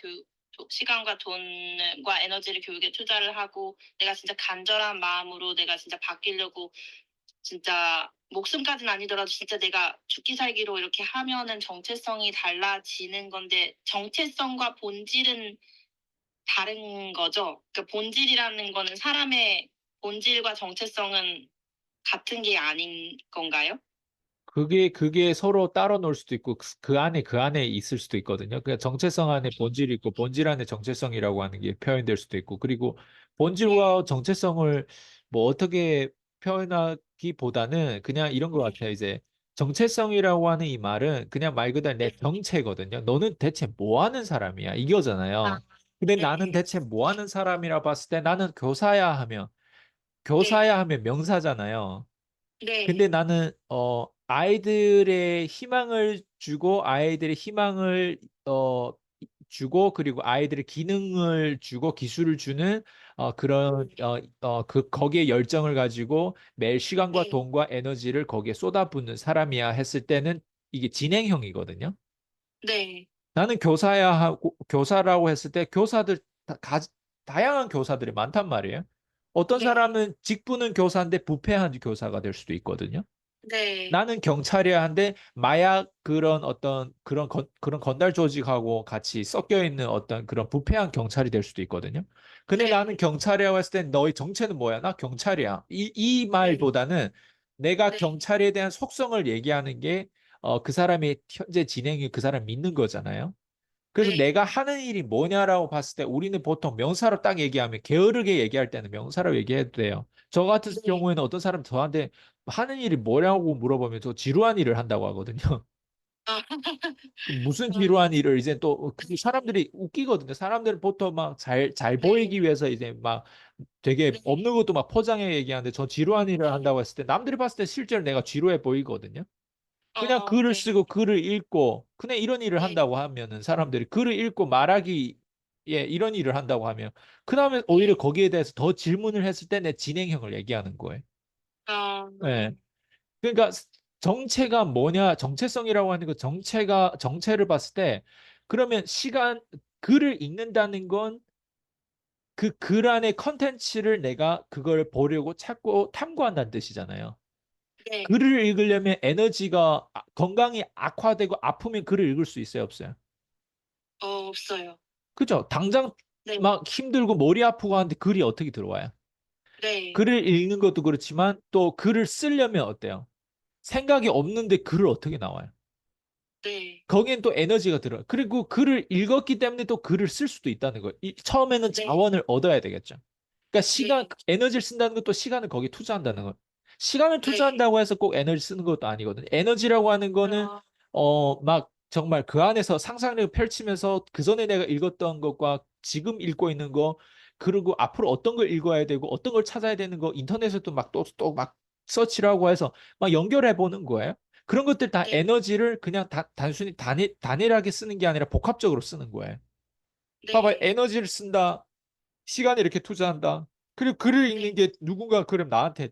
Speaker 1: 에너지를 교육에 투자를 하고 내가 진짜 간절한 마음으로 내가 진짜 바뀌려고 진짜 목숨까지는 아니더라도 진짜 내가 죽기 살기로 이렇게 하면은 정체성이 달라지는 건데 정체성과 본질은 다른 거죠? 그 본질이라는 거는 사람의 본질과 정체성은 같은 게 아닌 건가요?
Speaker 2: 그게 서로 따로 놀 수도 있고 그 안에 있을 수도 있거든요. 그러니까 정체성 안에 본질이 있고 본질 안에 정체성이라고 하는 게 표현될 수도 있고 그리고
Speaker 1: 네,
Speaker 2: 본질과 정체성을 뭐 어떻게 표현하기보다는 그냥 이런 것
Speaker 1: 네.
Speaker 2: 같아요. 이제 정체성이라고 하는 이 말은 그냥 말 그대로 내
Speaker 1: 네.
Speaker 2: 정체거든요. 너는 대체 뭐 하는 사람이야?
Speaker 1: 아,
Speaker 2: 이거잖아요. 근데 나는
Speaker 1: 네,
Speaker 2: 대체 뭐 하는 사람이라 봤을 때 나는
Speaker 1: 네,
Speaker 2: 교사야 하면 명사잖아요. 근데
Speaker 1: 네,
Speaker 2: 나는 아이들의 희망을 주고 아이들의 희망을 어 주고 그리고 아이들의 기능을 주고 기술을 주는 그런 그 거기에 열정을 가지고 매일 시간과
Speaker 1: 네,
Speaker 2: 돈과 에너지를 거기에 쏟아붓는 사람이야 했을 때는 이게 진행형이거든요.
Speaker 1: 네,
Speaker 2: 나는 교사라고 했을 때 교사들 다양한 교사들이 많단 말이에요. 어떤
Speaker 1: 네,
Speaker 2: 사람은 직분은 교사인데 부패한 교사가 될 수도 있거든요.
Speaker 1: 네,
Speaker 2: 나는 경찰이야 한데 마약 그런 어떤 그런 건달 조직하고 같이 섞여 있는 어떤 그런 부패한 경찰이 될 수도 있거든요. 근데 나는
Speaker 1: 네,
Speaker 2: 경찰이라고 했을 때 너의 정체는 뭐야? 나 경찰이야. 이
Speaker 1: 네,
Speaker 2: 말보다는 내가
Speaker 1: 네,
Speaker 2: 경찰에 대한 속성을 얘기하는 게 그 사람의 현재 진행이 그 사람 믿는 거잖아요. 그래서
Speaker 1: 네,
Speaker 2: 내가 하는 일이 뭐냐라고 봤을 때 우리는 보통 명사로 딱 얘기하면 게으르게 얘기할 때는 명사로 얘기해도 돼요. 저 같은
Speaker 1: 네.
Speaker 2: 경우에는 어떤 사람 저한테 하는 일이 뭐냐고 물어보면 저 지루한 일을 한다고 하거든요.
Speaker 1: 아,
Speaker 2: 그 무슨
Speaker 1: 아,
Speaker 2: 지루한 일을 이제 또 사람들이 웃기거든요. 사람들은 보통 막 잘
Speaker 1: 네,
Speaker 2: 보이기 위해서 이제 막 되게
Speaker 1: 네,
Speaker 2: 없는 것도 막 포장해 얘기하는데 저 지루한 일을 한다고 했을 때 남들이 봤을 때 실제로 내가 지루해 보이거든요. 그냥 글을
Speaker 1: 네,
Speaker 2: 쓰고 글을 읽고 그냥 이런 일을
Speaker 1: 네,
Speaker 2: 한다고 하면은 사람들이 글을 읽고 말하기 예 이런 일을 한다고 하면 그다음에 오히려
Speaker 1: 네,
Speaker 2: 거기에 대해서 더 질문을 했을 때 내 진행형을 얘기하는 거예요.
Speaker 1: 아,
Speaker 2: 예. 그러니까 정체가 뭐냐 정체성이라고 하는 그 정체를 봤을 때 그러면 글을 읽는다는 건 그 글 안의 컨텐츠를 내가 그걸 보려고 찾고 탐구한다는 뜻이잖아요.
Speaker 1: 네,
Speaker 2: 글을 읽으려면 에너지가 건강이 악화되고 아프면 글을 읽을 수 있어요, 없어요?
Speaker 1: 없어요.
Speaker 2: 그죠? 당장
Speaker 1: 네,
Speaker 2: 막 힘들고 머리 아프고 하는데 글이 어떻게 들어와요?
Speaker 1: 네,
Speaker 2: 글을 읽는 것도 그렇지만 또 글을 쓰려면 어때요? 생각이 없는데 글을 어떻게 나와요?
Speaker 1: 네,
Speaker 2: 거기엔 또 에너지가 들어요. 그리고 글을 읽었기 때문에 또 글을 쓸 수도 있다는 거예요. 처음에는
Speaker 1: 네,
Speaker 2: 자원을 얻어야 되겠죠. 그러니까
Speaker 1: 네,
Speaker 2: 에너지를 쓴다는 것도 시간을 거기 투자한다는 거예요. 시간을
Speaker 1: 네,
Speaker 2: 투자한다고 해서 꼭 에너지 쓰는 것도 아니거든요. 에너지라고 하는 거는
Speaker 1: 아,
Speaker 2: 막 정말 그 안에서 상상력을 펼치면서 그 전에 내가 읽었던 것과 지금 읽고 있는 거 그리고 앞으로 어떤 걸 읽어야 되고 어떤 걸 찾아야 되는 거 인터넷에도 막 또 막 서치를 하고 해서 막 연결해 보는 거예요. 그런 것들 다
Speaker 1: 네,
Speaker 2: 에너지를 그냥 단순히 단일하게 쓰는 게 아니라 복합적으로 쓰는 거예요. 봐봐,
Speaker 1: 네,
Speaker 2: 에너지를 쓴다. 시간을 이렇게 투자한다. 그리고 글을 읽는
Speaker 1: 네,
Speaker 2: 게 누군가 그럼 나한테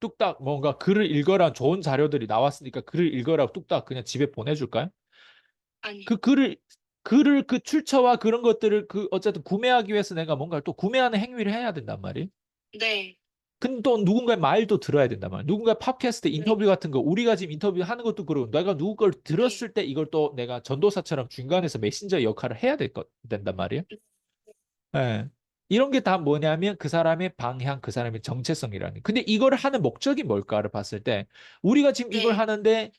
Speaker 2: 뚝딱 뭔가 글을 읽어라 좋은 자료들이 나왔으니까 글을 읽어라 뚝딱 그냥 집에 보내줄까요?
Speaker 1: 아니,
Speaker 2: 그 글을 그 출처와 그런 것들을 그 어쨌든 구매하기 위해서 내가 뭔가를 또 구매하는 행위를 해야 된단 말이에요.
Speaker 1: 네,
Speaker 2: 근데 또 누군가의 말도 들어야 된단 말이에요. 누군가 팟캐스트
Speaker 1: 네,
Speaker 2: 인터뷰 같은 거 우리가 지금 인터뷰 하는 것도 그렇고 내가 누구 걸
Speaker 1: 네,
Speaker 2: 들었을 때 이걸 또 내가 전도사처럼 중간에서 메신저 역할을 해야 된단 말이에요. 예. 이런 게 다 뭐냐면 그 사람의 방향, 그 사람의 정체성이라는. 근데 이걸 하는 목적이 뭘까를 봤을 때 우리가 지금 이걸
Speaker 1: 네,
Speaker 2: 하는데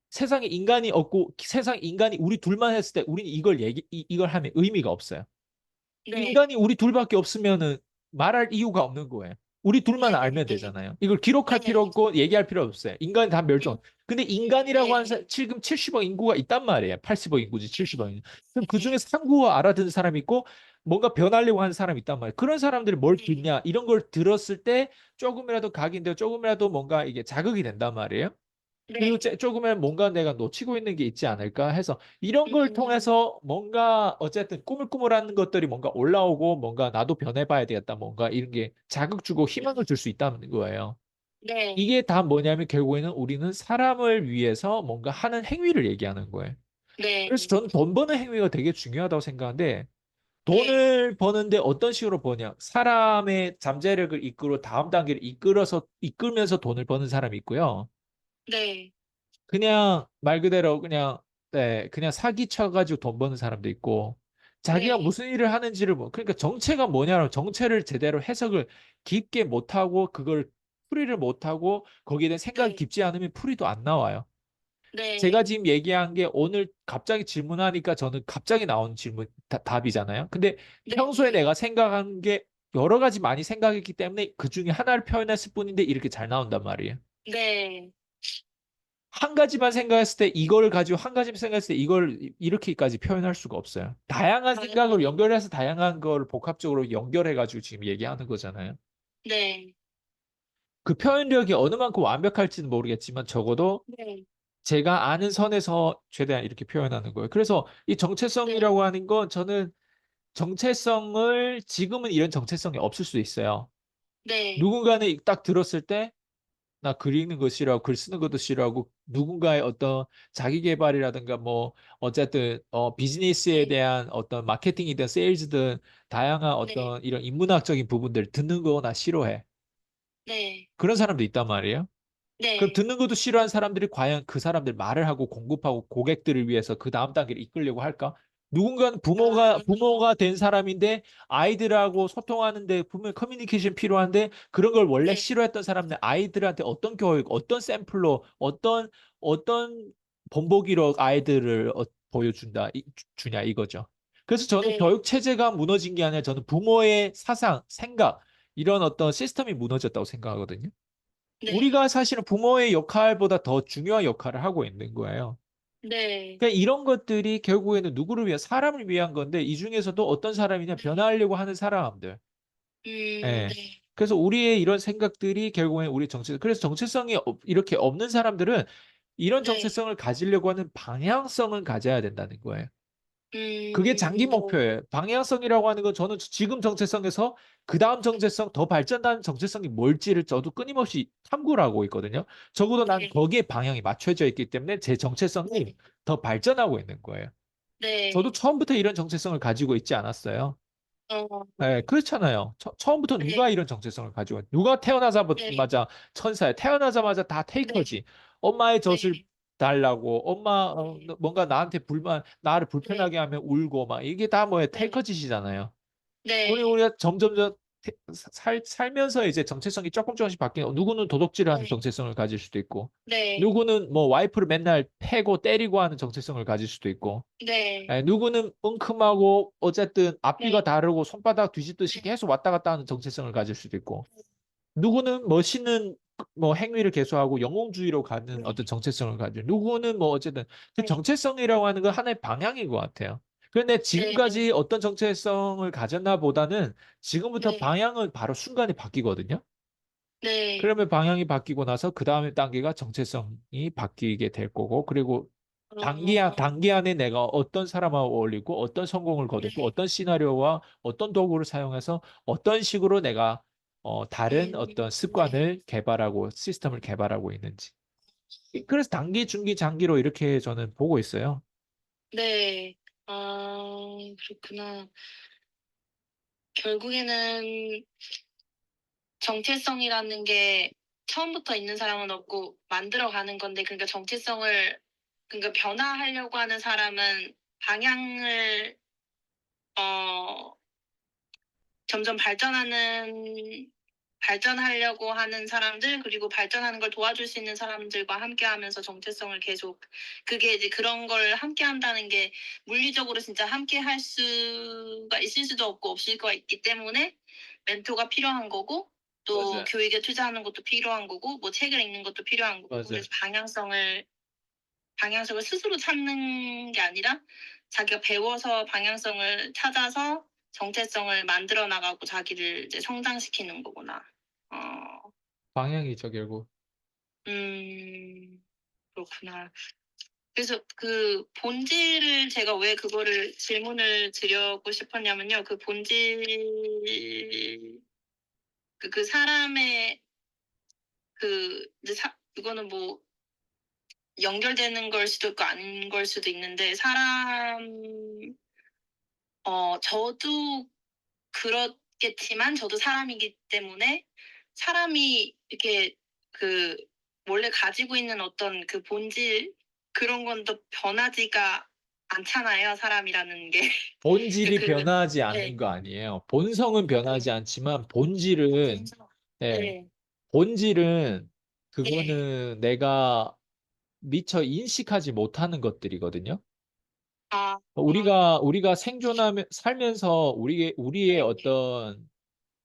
Speaker 2: 세상에 인간이 없고 세상 인간이 우리 둘만 했을 때 우리는 이걸 하면 의미가 없어요.
Speaker 1: 네,
Speaker 2: 인간이 우리 둘밖에 없으면은 말할 이유가 없는 거예요. 우리 둘만 알면
Speaker 1: 네,
Speaker 2: 되잖아요. 이걸 기록할 필요
Speaker 1: 네,
Speaker 2: 없고 얘기할 필요 없어요. 인간이 다 멸종. 근데 인간이라고 하는
Speaker 1: 네,
Speaker 2: 사람 지금 70억 인구가 있단 말이에요. 80억 인구지 70억 인구. 그럼
Speaker 1: 네,
Speaker 2: 그중에서 한국어 알아듣는 사람이 있고 뭔가 변하려고 하는 사람이 있단 말이에요. 그런 사람들이 뭘
Speaker 1: 네,
Speaker 2: 듣냐 이런 걸 들었을 때 조금이라도 각인되어 조금이라도 뭔가 이게 자극이 된단 말이에요. 그리고
Speaker 1: 네,
Speaker 2: 조금은 뭔가 내가 놓치고 있는 게 있지 않을까 해서 이런 걸
Speaker 1: 음,
Speaker 2: 통해서 뭔가 어쨌든 꾸물꾸물한 것들이 뭔가 올라오고 뭔가 나도 변해봐야 되겠다 뭔가 이런 게 자극 주고 희망을 줄 수 있다는 거예요.
Speaker 1: 네,
Speaker 2: 이게 다 뭐냐면 결국에는 우리는 사람을 위해서 뭔가 하는 행위를 얘기하는 거예요. 그래서
Speaker 1: 네,
Speaker 2: 저는 돈 버는 행위가 되게 중요하다고 생각하는데
Speaker 1: 네,
Speaker 2: 돈을 버는데 어떤 식으로 버냐? 사람의 잠재력을 이끌어 다음 단계를 이끌면서 돈을 버는 사람이 있고요.
Speaker 1: 네,
Speaker 2: 그냥 말 그대로 그냥 네, 그냥 사기 쳐가지고 돈 버는 사람도 있고 자기가
Speaker 1: 네,
Speaker 2: 무슨 일을 하는지를 그러니까 정체가 뭐냐면 정체를 제대로 해석을 깊게 못하고 그걸 풀이를 못하고 거기에 대한 생각이
Speaker 1: 네,
Speaker 2: 깊지 않으면 풀이도 안 나와요. 제가
Speaker 1: 네,
Speaker 2: 지금 얘기한 게 오늘 갑자기 질문하니까 저는 갑자기 나온 답이잖아요. 근데
Speaker 1: 네,
Speaker 2: 평소에
Speaker 1: 네,
Speaker 2: 내가 생각한 게 여러 가지 많이 생각했기 때문에 그 중에 하나를 표현했을 뿐인데 이렇게 잘 나온단 말이에요.
Speaker 1: 네.
Speaker 2: 한 가지만 생각했을 때 이걸 가지고 한 가지만 생각했을 때 이걸 이렇게까지 표현할 수가 없어요. 다양한
Speaker 1: 아,
Speaker 2: 생각을 연결해서 다양한 걸 복합적으로 연결해가지고 지금 얘기하는 거잖아요.
Speaker 1: 네,
Speaker 2: 그 표현력이 어느 만큼 완벽할지는 모르겠지만 적어도
Speaker 1: 네,
Speaker 2: 제가 아는 선에서 최대한 이렇게 표현하는 거예요. 그래서 이
Speaker 1: 네,
Speaker 2: 정체성이라고 하는 건 저는 정체성을 지금은 이런 정체성이 없을 수 있어요.
Speaker 1: 네,
Speaker 2: 누군가는 딱 들었을 때 나 글 읽는 거 싫어하고 글 쓰는 것도 싫어하고 누군가의 어떤 자기 개발이라든가 뭐 어쨌든 비즈니스에
Speaker 1: 네,
Speaker 2: 대한 어떤 마케팅이든 세일즈든 다양한
Speaker 1: 네,
Speaker 2: 어떤 이런 인문학적인 부분들 듣는 거 나 싫어해.
Speaker 1: 네,
Speaker 2: 그런 사람도 있단 말이에요. 그럼
Speaker 1: 네.
Speaker 2: 듣는 것도 싫어하는 사람들이 과연 그 사람들 말을 하고 공급하고 고객들을 위해서 그 다음 단계를 이끌려고 할까? 누군가는
Speaker 1: 아,
Speaker 2: 부모가 된 사람인데 아이들하고 소통하는데 분명히 커뮤니케이션 필요한데 그런 걸 원래
Speaker 1: 네,
Speaker 2: 싫어했던 사람들 아이들한테 어떤 교육, 어떤 샘플로 어떤 본보기로 아이들을 보여준다 주냐 이거죠. 그래서 저는
Speaker 1: 네,
Speaker 2: 교육 체제가 무너진 게 아니라 저는 부모의 사상, 생각 이런 어떤 시스템이 무너졌다고 생각하거든요.
Speaker 1: 네,
Speaker 2: 우리가 사실은 부모의 역할보다 더 중요한 역할을 하고 있는 거예요.
Speaker 1: 네,
Speaker 2: 그러니까 이런 것들이 결국에는 누구를 위한, 사람을 위한 건데, 이 중에서도 어떤 사람이냐,
Speaker 1: 네,
Speaker 2: 변화하려고 하는 사람들. 예.
Speaker 1: 네,
Speaker 2: 그래서 우리의 이런 생각들이 결국엔 우리 그래서 정체성이 이렇게 없는 사람들은 이런
Speaker 1: 네,
Speaker 2: 정체성을 가지려고 하는 방향성을 가져야 된다는 거예요. 그게 장기
Speaker 1: 네,
Speaker 2: 목표예요. 방향성이라고 하는 건 저는 지금 정체성에서 그 다음 정체성, 더 발전하는 정체성이 뭘지를 저도 끊임없이 탐구를 하고 있거든요. 적어도 난
Speaker 1: 네,
Speaker 2: 거기에 방향이 맞춰져 있기 때문에 제 정체성이 더 발전하고 있는 거예요. 저도
Speaker 1: 네,
Speaker 2: 처음부터 이런 정체성을 가지고 있지 않았어요.
Speaker 1: 어,
Speaker 2: 네, 그렇잖아요. 처음부터 누가
Speaker 1: 네,
Speaker 2: 이런 정체성을 가지고 누가
Speaker 1: 네,
Speaker 2: 태어나자마자 천사야. 태어나자마자 다
Speaker 1: 네,
Speaker 2: 테이커지. 엄마의 젖을
Speaker 1: 네,
Speaker 2: 달라고 엄마
Speaker 1: 네,
Speaker 2: 뭔가 나한테 나를
Speaker 1: 네,
Speaker 2: 불편하게 하면 울고 막 이게 다 뭐예요?
Speaker 1: 네,
Speaker 2: 테이커 짓이잖아요.
Speaker 1: 네,
Speaker 2: 우리가 점점점 살면서 이제 정체성이 조금씩 바뀌는 누구는 도둑질을 하는
Speaker 1: 네,
Speaker 2: 정체성을 가질 수도 있고
Speaker 1: 네,
Speaker 2: 누구는 뭐 와이프를 맨날 패고 때리고 하는 정체성을 가질 수도 있고
Speaker 1: 네,
Speaker 2: 누구는 엉큼하고 어쨌든 앞뒤가
Speaker 1: 네,
Speaker 2: 다르고 손바닥 뒤집듯이
Speaker 1: 네,
Speaker 2: 계속 왔다 갔다 하는 정체성을 가질 수도 있고 누구는 멋있는 뭐 행위를 계속하고 영웅주의로 가는 어떤 정체성을 가지고 누구는 뭐 어쨌든 그
Speaker 1: 네,
Speaker 2: 정체성이라고 하는 건 하나의 방향인 것 같아요. 그런데
Speaker 1: 네,
Speaker 2: 지금까지 어떤 정체성을 가졌나 보다는 지금부터
Speaker 1: 네,
Speaker 2: 방향은 바로 순간에 바뀌거든요.
Speaker 1: 네,
Speaker 2: 그러면 방향이 바뀌고 나서 그 다음에 단계가 정체성이 바뀌게 될 거고 그리고 단기 안에 내가 어떤 사람하고 어울리고 어떤 성공을 거두고
Speaker 1: 네,
Speaker 2: 어떤 시나리오와 어떤 도구를 사용해서 어떤 식으로 내가 다른 어떤
Speaker 1: 네,
Speaker 2: 습관을 개발하고 시스템을 개발하고 있는지. 그래서 단기, 중기, 장기로 이렇게 저는 보고 있어요.
Speaker 1: 네, 아, 그렇구나. 결국에는 정체성이라는 게 처음부터 있는 사람은 없고 만들어가는 건데, 그러니까 정체성을, 그러니까 변화하려고 하는 사람은 방향을, 어, 점점 발전하려고 하는 사람들, 그리고 발전하는 걸 도와줄 수 있는 사람들과 함께 하면서 정체성을 계속, 그게 이제 그런 걸 함께 한다는 게 물리적으로 진짜 함께 할 수가 있을 수도 없고 없을 거 있기 때문에 멘토가 필요한 거고, 또
Speaker 2: 맞아요.
Speaker 1: 교육에 투자하는 것도 필요한 거고, 뭐 책을 읽는 것도 필요한 거고,
Speaker 2: 맞아요.
Speaker 1: 그래서 방향성을 스스로 찾는 게 아니라 자기가 배워서 방향성을 찾아서 정체성을 만들어 나가고 자기를 이제 성장시키는 거구나. 어,
Speaker 2: 방향이죠, 결국.
Speaker 1: 그렇구나. 그래서 그 본질을 제가 왜 그거를 질문을 드려고 싶었냐면요. 그 본질, 그 사람의 이제 그거는 뭐 연결되는 걸 수도 있고 아닌 걸 수도 있는데 저도 그렇겠지만 저도 사람이기 때문에 사람이 이렇게 그 원래 가지고 있는 어떤 그 본질 그런 건 또 변하지가 않잖아요, 사람이라는 게.
Speaker 2: 본질이
Speaker 1: 그
Speaker 2: 변하지 않는
Speaker 1: 네.
Speaker 2: 거 아니에요. 본성은 변하지
Speaker 1: 네.
Speaker 2: 않지만 본질은,
Speaker 1: 본성.
Speaker 2: 예,
Speaker 1: 네.
Speaker 2: 본질은
Speaker 1: 네.
Speaker 2: 그거는 내가 미처 인식하지 못하는 것들이거든요.
Speaker 1: 아.
Speaker 2: 우리가 생존하며 살면서 우리의
Speaker 1: 네.
Speaker 2: 어떤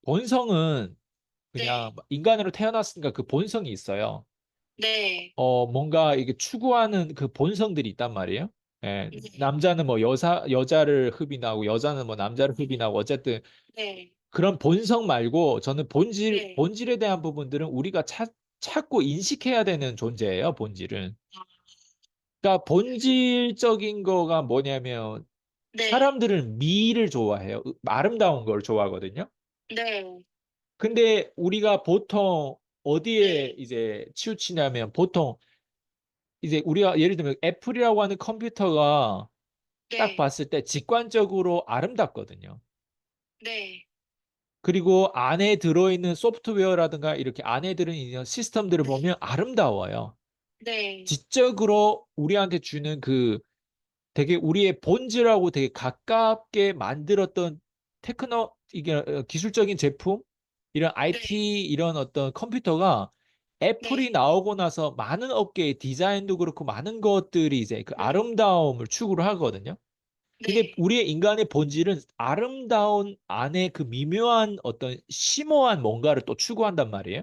Speaker 2: 본성은 그냥
Speaker 1: 네.
Speaker 2: 인간으로 태어났으니까 그 본성이 있어요.
Speaker 1: 네.
Speaker 2: 뭔가 이게 추구하는 그 본성들이 있단 말이에요. 예,
Speaker 1: 네.
Speaker 2: 남자는 뭐 여자를 흡인하고 여자는 뭐 남자를 흡인하고 어쨌든
Speaker 1: 네.
Speaker 2: 그런 본성 말고 저는
Speaker 1: 네.
Speaker 2: 본질에 대한 부분들은 우리가 찾고 인식해야 되는 존재예요, 본질은.
Speaker 1: 아.
Speaker 2: 그러니까 본질적인 거가 뭐냐면
Speaker 1: 네.
Speaker 2: 사람들은 미를 좋아해요. 아름다운 걸 좋아하거든요.
Speaker 1: 네.
Speaker 2: 근데 우리가 보통 어디에
Speaker 1: 네.
Speaker 2: 이제 치우치냐면 보통 이제 우리가 예를 들면 애플이라고 하는 컴퓨터가 딱
Speaker 1: 네.
Speaker 2: 봤을 때 직관적으로 아름답거든요.
Speaker 1: 네.
Speaker 2: 그리고 안에 들어있는 소프트웨어라든가 이렇게 안에 들어있는 시스템들을
Speaker 1: 네.
Speaker 2: 보면 아름다워요.
Speaker 1: 네.
Speaker 2: 지적으로 우리한테 주는 그 되게 우리의 본질하고 되게 가깝게 만들었던 이게 기술적인 제품, 이런
Speaker 1: 네.
Speaker 2: IT, 이런 어떤 컴퓨터가 애플이
Speaker 1: 네.
Speaker 2: 나오고 나서 많은 업계의 디자인도 그렇고 많은 것들이 이제 그
Speaker 1: 네.
Speaker 2: 아름다움을 추구를 하거든요. 근데
Speaker 1: 네.
Speaker 2: 우리의 인간의 본질은 아름다운 안에 그 미묘한 어떤 심오한 뭔가를 또 추구한단 말이에요.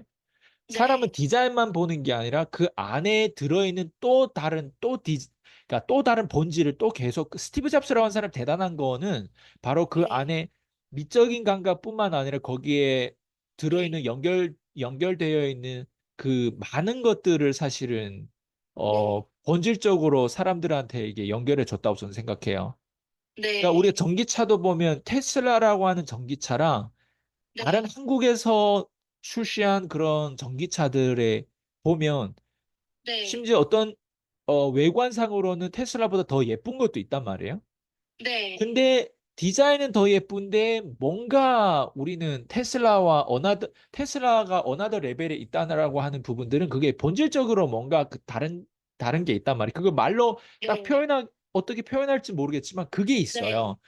Speaker 2: 사람은
Speaker 1: 네.
Speaker 2: 디자인만 보는 게 아니라 그 안에 들어있는 그러니까 또 다른 본질을 또 계속 그 스티브 잡스라고 하는 사람 대단한 거는 바로 그
Speaker 1: 네.
Speaker 2: 안에 미적인 감각뿐만 아니라 거기에 들어있는
Speaker 1: 네.
Speaker 2: 연결되어 있는 그 많은 것들을 사실은
Speaker 1: 네.
Speaker 2: 본질적으로 사람들한테 이게 연결해 줬다고 저는 생각해요. 그러니까 우리가
Speaker 1: 네.
Speaker 2: 전기차도 보면 테슬라라고 하는 전기차랑 다른
Speaker 1: 네.
Speaker 2: 한국에서 출시한 그런 전기차들에 보면
Speaker 1: 네.
Speaker 2: 심지어 어떤 외관상으로는 테슬라보다 더 예쁜 것도 있단 말이에요.
Speaker 1: 네.
Speaker 2: 근데 디자인은 더 예쁜데 뭔가 우리는 테슬라가 어나더 레벨에 있다라고 하는 부분들은 그게 본질적으로 뭔가 그 다른 게 있단 말이에요. 그걸 말로 딱
Speaker 1: 네.
Speaker 2: 어떻게 표현할지 모르겠지만 그게
Speaker 1: 네.
Speaker 2: 있어요.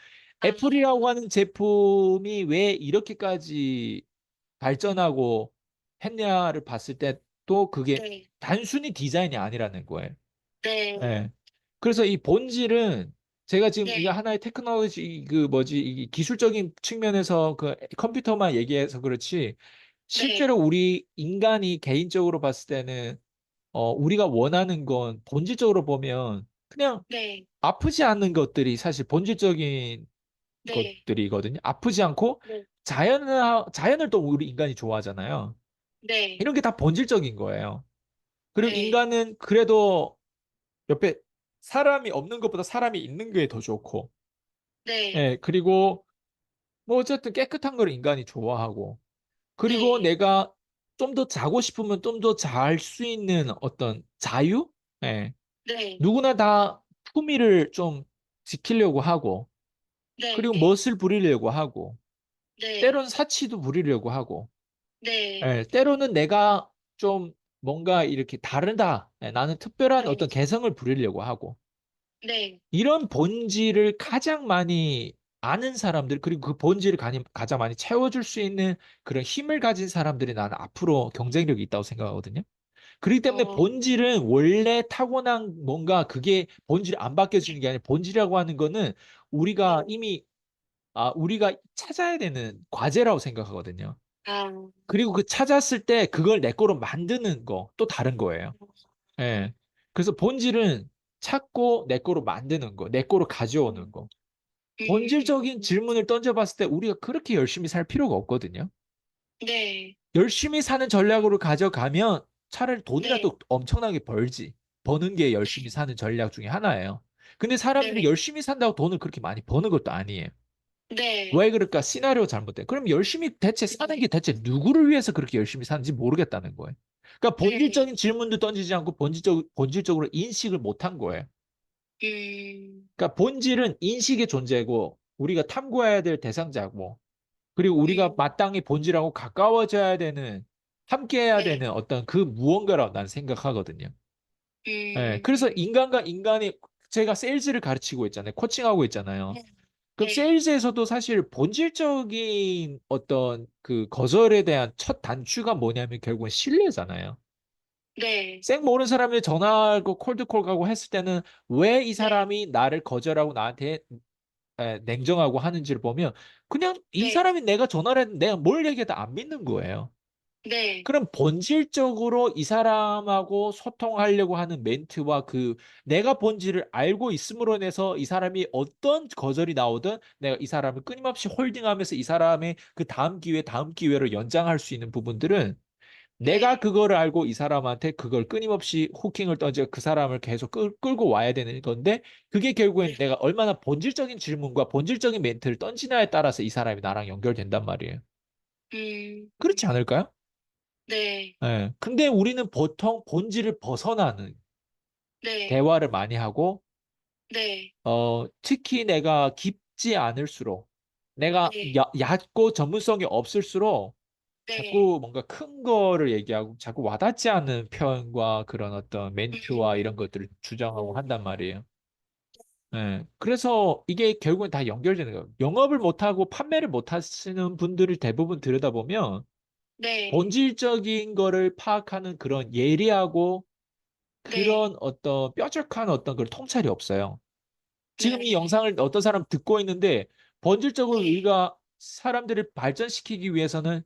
Speaker 1: 아.
Speaker 2: 애플이라고 하는 제품이 왜 이렇게까지 발전하고 했냐를 봤을 때 또 그게
Speaker 1: 네.
Speaker 2: 단순히 디자인이 아니라는 거예요.
Speaker 1: 네.
Speaker 2: 예. 그래서 이 본질은 제가 지금 이거
Speaker 1: 네.
Speaker 2: 하나의 테크놀로지 그 뭐지 이 기술적인 측면에서 그 컴퓨터만 얘기해서 그렇지 실제로
Speaker 1: 네.
Speaker 2: 우리 인간이 개인적으로 봤을 때는 우리가 원하는 건 본질적으로 보면 그냥
Speaker 1: 네.
Speaker 2: 아프지 않는 것들이 사실 본질적인
Speaker 1: 네.
Speaker 2: 것들이거든요. 아프지 않고
Speaker 1: 네.
Speaker 2: 자연을 또 우리 인간이 좋아하잖아요.
Speaker 1: 네.
Speaker 2: 이런 게 다 본질적인 거예요. 그리고
Speaker 1: 네.
Speaker 2: 인간은 그래도 옆에 사람이 없는 것보다 사람이 있는 게 더 좋고,
Speaker 1: 네.
Speaker 2: 예, 그리고 뭐 어쨌든 깨끗한 걸 인간이 좋아하고, 그리고
Speaker 1: 네.
Speaker 2: 내가 좀 더 자고 싶으면 좀 더 잘 수 있는 어떤 자유? 예,
Speaker 1: 네.
Speaker 2: 누구나 다 품위를 좀 지키려고 하고,
Speaker 1: 네.
Speaker 2: 그리고 멋을 부리려고 하고,
Speaker 1: 네.
Speaker 2: 때로는 사치도 부리려고 하고,
Speaker 1: 네.
Speaker 2: 예, 때로는 내가 좀 뭔가 이렇게 다르다. 예, 나는 특별한
Speaker 1: 네.
Speaker 2: 어떤 개성을 부리려고 하고.
Speaker 1: 네.
Speaker 2: 이런 본질을 가장 많이 아는 사람들, 그리고 그 본질을 가장 많이 채워줄 수 있는 그런 힘을 가진 사람들이 나는 앞으로 경쟁력이 있다고 생각하거든요. 그렇기 때문에
Speaker 1: 어.
Speaker 2: 본질은 원래 타고난 뭔가 그게 본질이 안 바뀌어지는 게 아니라 본질이라고 하는 거는
Speaker 1: 네.
Speaker 2: 우리가 찾아야 되는 과제라고 생각하거든요.
Speaker 1: 아.
Speaker 2: 그리고 그 찾았을 때 그걸 내 거로 만드는 거 또 다른 거예요. 예. 그래서 본질은 찾고 내 거로 만드는 거, 내 거로 가져오는
Speaker 1: 음.
Speaker 2: 거. 본질적인
Speaker 1: 음.
Speaker 2: 질문을 던져봤을 때 우리가 그렇게 열심히 살 필요가 없거든요.
Speaker 1: 네.
Speaker 2: 열심히 사는 전략으로 가져가면 차라리
Speaker 1: 네.
Speaker 2: 돈이라도 엄청나게 벌지. 버는 게 열심히 사는 전략 중에 하나예요. 근데 사람들이
Speaker 1: 네.
Speaker 2: 열심히 산다고 돈을 그렇게 많이 버는 것도 아니에요.
Speaker 1: 네.
Speaker 2: 왜 그럴까? 시나리오 잘못돼. 그럼 열심히 대체 사는 게
Speaker 1: 네.
Speaker 2: 대체 누구를 위해서 그렇게 열심히 사는지 모르겠다는 거예요. 그러니까
Speaker 1: 네.
Speaker 2: 본질적인 질문도 던지지 않고 본질적으로 인식을 못한 거예요.
Speaker 1: 음.
Speaker 2: 그러니까 본질은 인식의 존재고 우리가 탐구해야 될 대상자고, 그리고 우리가
Speaker 1: 음,
Speaker 2: 마땅히 본질하고 가까워져야 되는, 함께해야
Speaker 1: 네,
Speaker 2: 되는 어떤 그 무언가라고 난 생각하거든요. 예, 그래서
Speaker 1: 음,
Speaker 2: 인간과 인간이, 제가 세일즈를 가르치고 있잖아요. 코칭하고 있잖아요.
Speaker 1: 네,
Speaker 2: 그럼
Speaker 1: 네,
Speaker 2: 세일즈에서도 사실 본질적인 어떤 그 거절에 대한 첫 단추가 뭐냐면 결국은 신뢰잖아요.
Speaker 1: 네,
Speaker 2: 생 모르는 사람이 전화하고 콜드콜 가고 했을 때는 왜 이
Speaker 1: 네,
Speaker 2: 사람이 나를 거절하고 나한테 냉정하고 하는지를 보면 그냥 이
Speaker 1: 네,
Speaker 2: 사람이 내가 전화를 했는데 내가 뭘 얘기해도 안 믿는 거예요.
Speaker 1: 네,
Speaker 2: 그럼 본질적으로 이 사람하고 소통하려고 하는 멘트와 그 내가 본질을 알고 있음으로 인해서 이 사람이 어떤 거절이 나오든 내가 이 사람을 끊임없이 홀딩하면서 이 사람의 그 다음 기회, 다음 기회를 연장할 수 있는 부분들은 내가
Speaker 1: 네,
Speaker 2: 그거를 알고 이 사람한테 그걸 끊임없이 후킹을 던져 그 사람을 계속 끌고 와야 되는 건데 그게 결국엔 내가 얼마나 본질적인 질문과 본질적인 멘트를 던지냐에 따라서 이 사람이 나랑 연결된단 말이에요. 그렇지
Speaker 1: 음,
Speaker 2: 않을까요?
Speaker 1: 네,
Speaker 2: 예. 근데 우리는 보통 본질을 벗어나는
Speaker 1: 네,
Speaker 2: 대화를 많이 하고,
Speaker 1: 네,
Speaker 2: 특히 내가 깊지 않을수록, 내가
Speaker 1: 네,
Speaker 2: 얕고 전문성이 없을수록
Speaker 1: 네,
Speaker 2: 자꾸 뭔가 큰 거를 얘기하고 자꾸 와닿지 않는 표현과 그런 어떤 멘트와
Speaker 1: 음,
Speaker 2: 이런 것들을 주장하고 한단 말이에요. 예. 그래서 이게 결국엔 다 연결되는 거예요. 영업을 못하고 판매를 못하시는 분들을 대부분 들여다보면
Speaker 1: 네,
Speaker 2: 본질적인 거를 파악하는 그런 예리하고
Speaker 1: 네,
Speaker 2: 그런 어떤 뾰족한 어떤 그런 통찰이 없어요. 지금 이
Speaker 1: 네,
Speaker 2: 영상을 어떤 사람 듣고 있는데 본질적으로
Speaker 1: 네,
Speaker 2: 우리가 사람들을 발전시키기 위해서는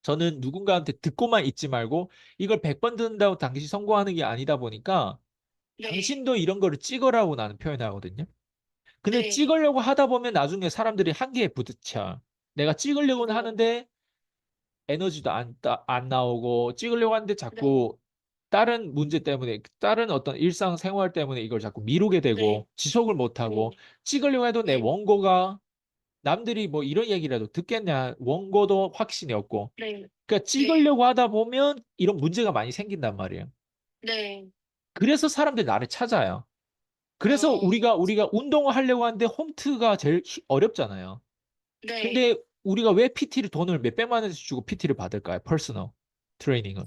Speaker 2: 저는 누군가한테 듣고만 있지 말고 이걸 100번 듣는다고 당신이 성공하는 게 아니다 보니까
Speaker 1: 네,
Speaker 2: 당신도 이런 거를 찍으라고 나는 표현하거든요. 근데
Speaker 1: 네,
Speaker 2: 찍으려고 하다 보면 나중에 사람들이 한계에 부딪혀. 내가 찍으려고는 하는데 에너지도 안 나오고 찍으려고 하는데
Speaker 1: 네,
Speaker 2: 자꾸 다른 문제 때문에 다른 어떤 일상생활 때문에 이걸 자꾸 미루게
Speaker 1: 네,
Speaker 2: 되고 지속을 못하고
Speaker 1: 네,
Speaker 2: 찍으려고 해도 내
Speaker 1: 네,
Speaker 2: 원고가 남들이 뭐 이런 얘기라도 듣겠냐 원고도 확신이 없고
Speaker 1: 네,
Speaker 2: 그러니까
Speaker 1: 네,
Speaker 2: 찍으려고 하다 보면 이런 문제가 많이 생긴단 말이에요.
Speaker 1: 네,
Speaker 2: 그래서 사람들이 나를 찾아요. 그래서
Speaker 1: 어,
Speaker 2: 우리가 운동을 하려고 하는데 홈트가 제일 어렵잖아요.
Speaker 1: 네,
Speaker 2: 근데 우리가 왜 PT를 돈을 몇백만 원씩 주고 PT를 받을까요? 퍼스널 트레이닝을.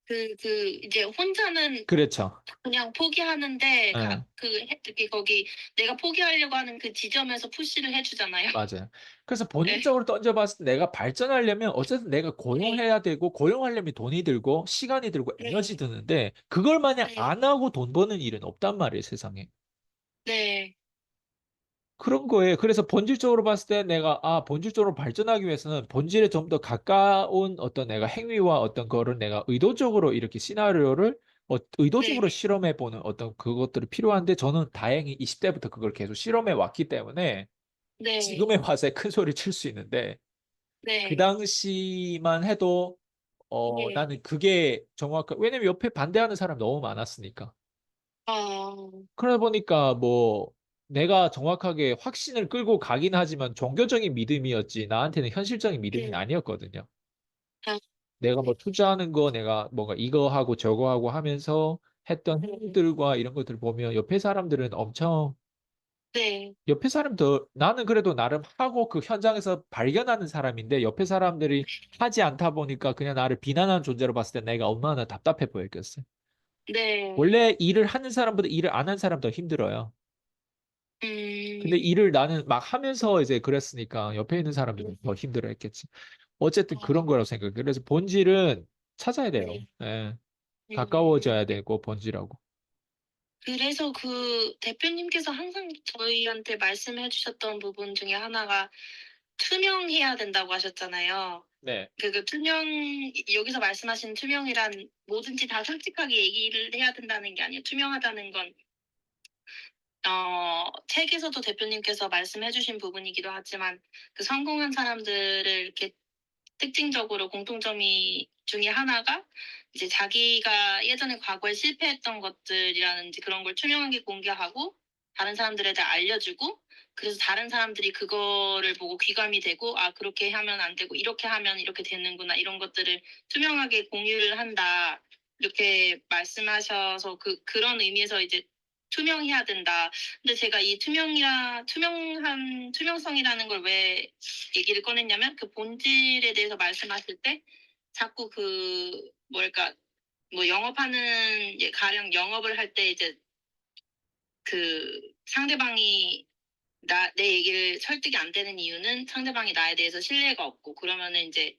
Speaker 1: 그, 이제 혼자는
Speaker 2: 그렇죠.
Speaker 1: 그냥 포기하는데,
Speaker 2: 예,
Speaker 1: 이렇게 거기 내가 포기하려고 하는 그 지점에서 푸시를 해주잖아요.
Speaker 2: 맞아요. 그래서
Speaker 1: 네,
Speaker 2: 본질적으로 던져봤을 때 내가 발전하려면 어쨌든 내가
Speaker 1: 네,
Speaker 2: 고용해야 되고 고용하려면 돈이 들고 시간이 들고 에너지
Speaker 1: 네,
Speaker 2: 드는데 그걸 만약
Speaker 1: 네,
Speaker 2: 안 하고 돈 버는 일은 없단 말이에요, 세상에.
Speaker 1: 네,
Speaker 2: 그런 거예요. 그래서 본질적으로 봤을 때 내가 본질적으로 발전하기 위해서는 본질에 좀 더 가까운 어떤 내가 행위와 어떤 거를 내가 의도적으로 이렇게 시나리오를 의도적으로
Speaker 1: 네,
Speaker 2: 실험해 보는 어떤 그것들이 필요한데 저는 다행히 20대부터 그걸 계속 실험해 왔기 때문에
Speaker 1: 네,
Speaker 2: 지금에 와서 큰 소리 칠 수 있는데 그
Speaker 1: 네,
Speaker 2: 당시만 해도
Speaker 1: 네,
Speaker 2: 나는 그게 정확한 왜냐면 옆에 반대하는 사람 너무 많았으니까.
Speaker 1: 어,
Speaker 2: 그러다 보니까 뭐 내가 정확하게 확신을 끌고 가긴 하지만 종교적인 믿음이었지 나한테는 현실적인 믿음이
Speaker 1: 네,
Speaker 2: 아니었거든요.
Speaker 1: 아,
Speaker 2: 내가 뭐 투자하는 거 내가 뭔가 이거 하고 저거 하고 하면서 했던
Speaker 1: 네,
Speaker 2: 행동들과 이런 것들 보면 옆에 사람들은 엄청
Speaker 1: 네,
Speaker 2: 옆에 사람들 나는 그래도 나름 하고 그 현장에서 발견하는 사람인데 옆에 사람들이 하지 않다 보니까 그냥 나를 비난하는 존재로 봤을 때 내가 얼마나 답답해 보였겠어요.
Speaker 1: 네,
Speaker 2: 원래 일을 하는 사람보다 일을 안 한 사람 더 힘들어요. 근데
Speaker 1: 음,
Speaker 2: 일을 나는 막 하면서 이제 그랬으니까 옆에 있는 사람들은 더 힘들어 했겠지. 어쨌든 그런
Speaker 1: 어,
Speaker 2: 거라고 생각해. 그래서 본질은 찾아야 돼요.
Speaker 1: 네,
Speaker 2: 예. 가까워져야
Speaker 1: 음.
Speaker 2: 되고, 본질하고.
Speaker 1: 그래서 그 대표님께서 항상 저희한테 말씀해 주셨던 부분 중에 하나가 투명해야 된다고 하셨잖아요.
Speaker 2: 네.
Speaker 1: 여기서 말씀하신 투명이란 뭐든지 다 솔직하게 얘기를 해야 된다는 게 아니에요. 투명하다는 건, 책에서도 대표님께서 말씀해 주신 부분이기도 하지만 그 성공한 사람들을 이렇게 특징적으로 공통점이 중에 하나가 이제 자기가 예전에 과거에 실패했던 것들이라든지 그런 걸 투명하게 공개하고 다른 사람들에게 알려주고 그래서 다른 사람들이 그거를 보고 귀감이 되고 아 그렇게 하면 안 되고 이렇게 하면 이렇게 되는구나 이런 것들을 투명하게 공유를 한다 이렇게 말씀하셔서 그런 의미에서 이제 투명해야 된다. 근데 제가 이 투명성이라는 걸 왜 얘기를 꺼냈냐면 그 본질에 대해서 말씀하실 때 자꾸 그 뭐랄까 뭐 영업하는 가령 영업을 할 때 이제 그 상대방이 내 얘기를 설득이 안 되는 이유는 상대방이 나에 대해서 신뢰가 없고 그러면은 이제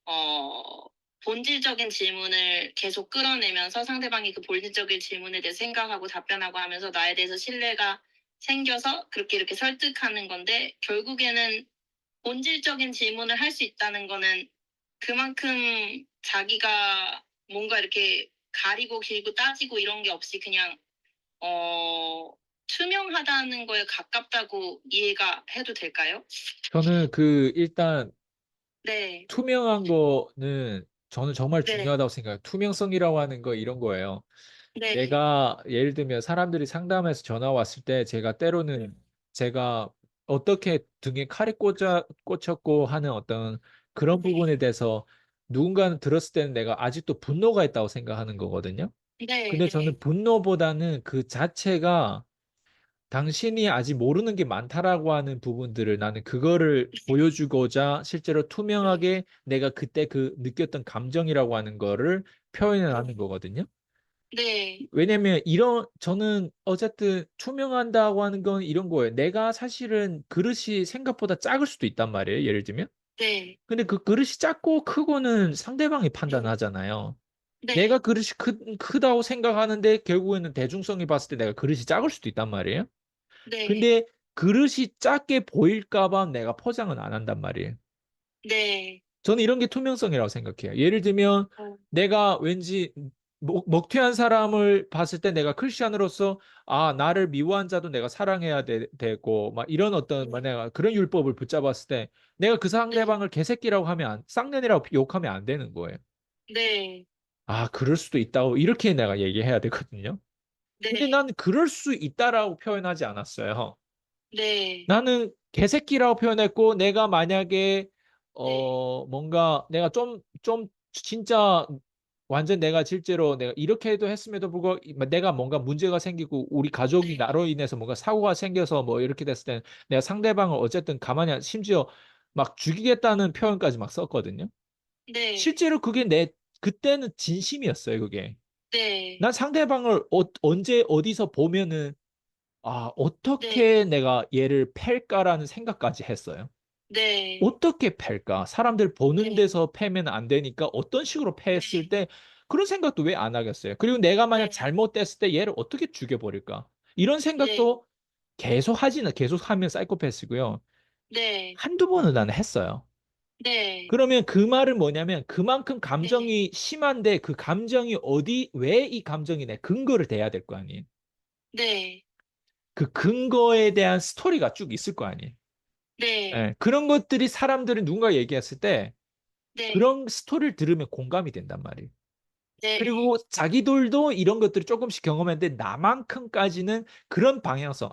Speaker 1: 어, 본질적인 질문을 계속 끌어내면서 상대방이 그 본질적인 질문에 대해 생각하고 답변하고 하면서 나에 대해서 신뢰가 생겨서 그렇게 이렇게 설득하는 건데 결국에는 본질적인 질문을 할 수 있다는 거는 그만큼 자기가 뭔가 이렇게 가리고 길고 따지고 이런 게 없이 그냥 어, 투명하다는 거에 가깝다고 이해가 해도 될까요?
Speaker 2: 저는 일단
Speaker 1: 네,
Speaker 2: 투명한 거는 저는 정말
Speaker 1: 네,
Speaker 2: 중요하다고 생각해요. 투명성이라고 하는 거 이런 거예요.
Speaker 1: 네,
Speaker 2: 내가 예를 들면 사람들이 상담해서 전화 왔을 때 제가 때로는 제가 어떻게 등에 칼이 꽂혔고 하는 어떤 그런 부분에 대해서 누군가는 들었을 때는 내가 아직도 분노가 있다고 생각하는 거거든요.
Speaker 1: 네,
Speaker 2: 근데
Speaker 1: 네,
Speaker 2: 저는 분노보다는 그 자체가 당신이 아직 모르는 게 많다라고 하는 부분들을 나는 그거를 보여주고자 실제로
Speaker 1: 네,
Speaker 2: 투명하게 내가 그때 그 느꼈던 감정이라고 하는 거를 표현을 하는 거거든요.
Speaker 1: 네,
Speaker 2: 왜냐면 저는 어쨌든 투명한다고 하는 건 이런 거예요. 내가 사실은 그릇이 생각보다 작을 수도 있단 말이에요. 예를 들면.
Speaker 1: 네,
Speaker 2: 근데 그 그릇이 작고 크고는 상대방이
Speaker 1: 네,
Speaker 2: 판단하잖아요. 내가
Speaker 1: 네,
Speaker 2: 그릇이 크다고 생각하는데 결국에는 대중성이 봤을 때 내가 그릇이 작을 수도 있단 말이에요.
Speaker 1: 네,
Speaker 2: 근데 그릇이 작게 보일까 봐 내가 포장은 안 한단 말이에요.
Speaker 1: 네,
Speaker 2: 저는 이런 게 투명성이라고 생각해요. 예를 들면 내가 왠지 먹튀한 사람을 봤을 때 내가 크리스천으로서 나를 미워한 자도 내가 사랑해야 되고 막 이런 어떤 내가 그런 율법을 붙잡았을 때 내가 그
Speaker 1: 네,
Speaker 2: 상대방을 개새끼라고 하면 쌍년이라고 욕하면 안 되는 거예요.
Speaker 1: 네,
Speaker 2: 그럴 수도 있다고 이렇게 내가 얘기해야 되거든요. 근데
Speaker 1: 네,
Speaker 2: 나는 그럴 수 있다라고 표현하지 않았어요.
Speaker 1: 네,
Speaker 2: 나는 개새끼라고 표현했고 내가 만약에
Speaker 1: 네,
Speaker 2: 뭔가 내가 좀 진짜 완전 내가 실제로 내가 이렇게 해도 했음에도 불구하고 내가 뭔가 문제가 생기고 우리 가족이
Speaker 1: 네,
Speaker 2: 나로 인해서 뭔가 사고가 생겨서 뭐 이렇게 됐을 때는 내가 상대방을 어쨌든 심지어 막 죽이겠다는 표현까지 막 썼거든요.
Speaker 1: 네,
Speaker 2: 실제로 그게 그때는 진심이었어요, 그게.
Speaker 1: 네,
Speaker 2: 난 상대방을 언제 어디서 보면은
Speaker 1: 네,
Speaker 2: 어떻게 내가 얘를 팰까라는 생각까지 했어요.
Speaker 1: 네,
Speaker 2: 어떻게 팰까? 사람들 보는
Speaker 1: 네,
Speaker 2: 데서 패면 안 되니까 어떤 식으로 패했을
Speaker 1: 네,
Speaker 2: 때 그런 생각도 왜 안 하겠어요? 그리고 내가 만약
Speaker 1: 네,
Speaker 2: 잘못됐을 때 얘를 어떻게 죽여버릴까? 이런
Speaker 1: 네,
Speaker 2: 생각도 계속 하면 사이코패스고요.
Speaker 1: 네,
Speaker 2: 한두 번은 나는 했어요.
Speaker 1: 네,
Speaker 2: 그러면 그 말은 뭐냐면 그만큼
Speaker 1: 네,
Speaker 2: 감정이 심한데 그 감정이 왜 이 감정이 내 근거를 대야 될 거 아니에요?
Speaker 1: 네,
Speaker 2: 그 근거에 대한 스토리가 쭉 있을 거 아니에요?
Speaker 1: 네,
Speaker 2: 예, 그런 것들이 사람들이 누군가 얘기했을 때
Speaker 1: 네,
Speaker 2: 그런 스토리를 들으면 공감이 된단 말이에요.
Speaker 1: 네,
Speaker 2: 그리고 자기들도 이런 것들을 조금씩 경험했는데 나만큼까지는 그런 방향성,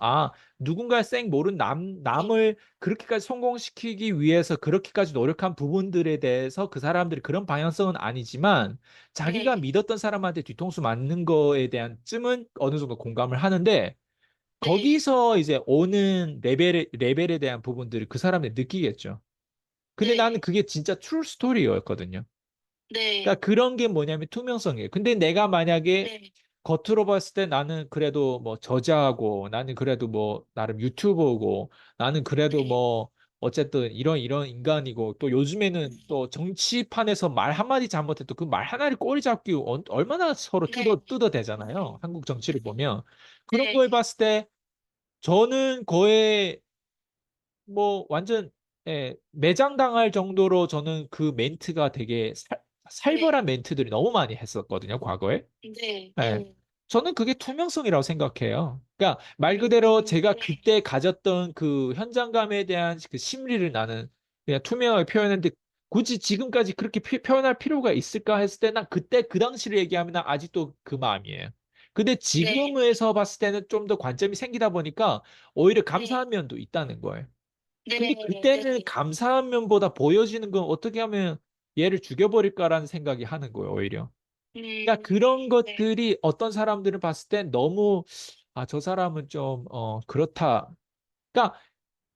Speaker 2: 누군가 모른
Speaker 1: 네,
Speaker 2: 남을 그렇게까지 성공시키기 위해서 그렇게까지 노력한 부분들에 대해서 그 사람들이 그런 방향성은 아니지만 자기가
Speaker 1: 네,
Speaker 2: 믿었던 사람한테 뒤통수 맞는 거에 대한 쯤은 어느 정도 공감을 하는데
Speaker 1: 네,
Speaker 2: 거기서 이제 오는 레벨에 대한 부분들을 그 사람이 느끼겠죠. 근데 나는
Speaker 1: 네,
Speaker 2: 그게 진짜 트루 스토리였거든요.
Speaker 1: 네,
Speaker 2: 그러니까 그런 게 뭐냐면 투명성이에요. 근데 내가 만약에
Speaker 1: 네,
Speaker 2: 겉으로 봤을 때 나는 그래도 뭐 저자고 나는 그래도 뭐 나름 유튜버고 나는 그래도
Speaker 1: 네,
Speaker 2: 뭐 어쨌든 이런 인간이고 또 요즘에는 또 정치판에서 말 한마디 잘못해도 그 말 하나를 꼬리 잡기 얼마나 서로
Speaker 1: 네,
Speaker 2: 뜯어대잖아요. 한국 정치를 보면. 그런
Speaker 1: 네,
Speaker 2: 거에 봤을 때 저는 거의 뭐 완전 매장당할 정도로 저는 그 멘트가 되게
Speaker 1: 네,
Speaker 2: 살벌한 멘트들이 너무 많이 했었거든요, 과거에.
Speaker 1: 네,
Speaker 2: 예.
Speaker 1: 네,
Speaker 2: 저는 그게 투명성이라고 생각해요. 그러니까 말 그대로 제가
Speaker 1: 네,
Speaker 2: 그때 가졌던 그 현장감에 대한 그 심리를 나는 그냥 투명하게 표현했는데 굳이 지금까지 그렇게 표현할 필요가 있을까 했을 때 난 그때 그 당시를 얘기하면 난 아직도 그 마음이에요. 근데
Speaker 1: 네,
Speaker 2: 지금에서 봤을 때는 좀 더 관점이 생기다 보니까 오히려
Speaker 1: 네,
Speaker 2: 감사한 면도 있다는 거예요.
Speaker 1: 네,
Speaker 2: 근데 그때는
Speaker 1: 네,
Speaker 2: 감사한 면보다 보여지는 건 어떻게 하면 얘를 죽여버릴까라는 생각이 하는 거예요, 오히려. 그러니까 그런
Speaker 1: 네,
Speaker 2: 것들이 어떤 사람들을 봤을 때 너무 아, 저 사람은 좀, 그렇다. 그러니까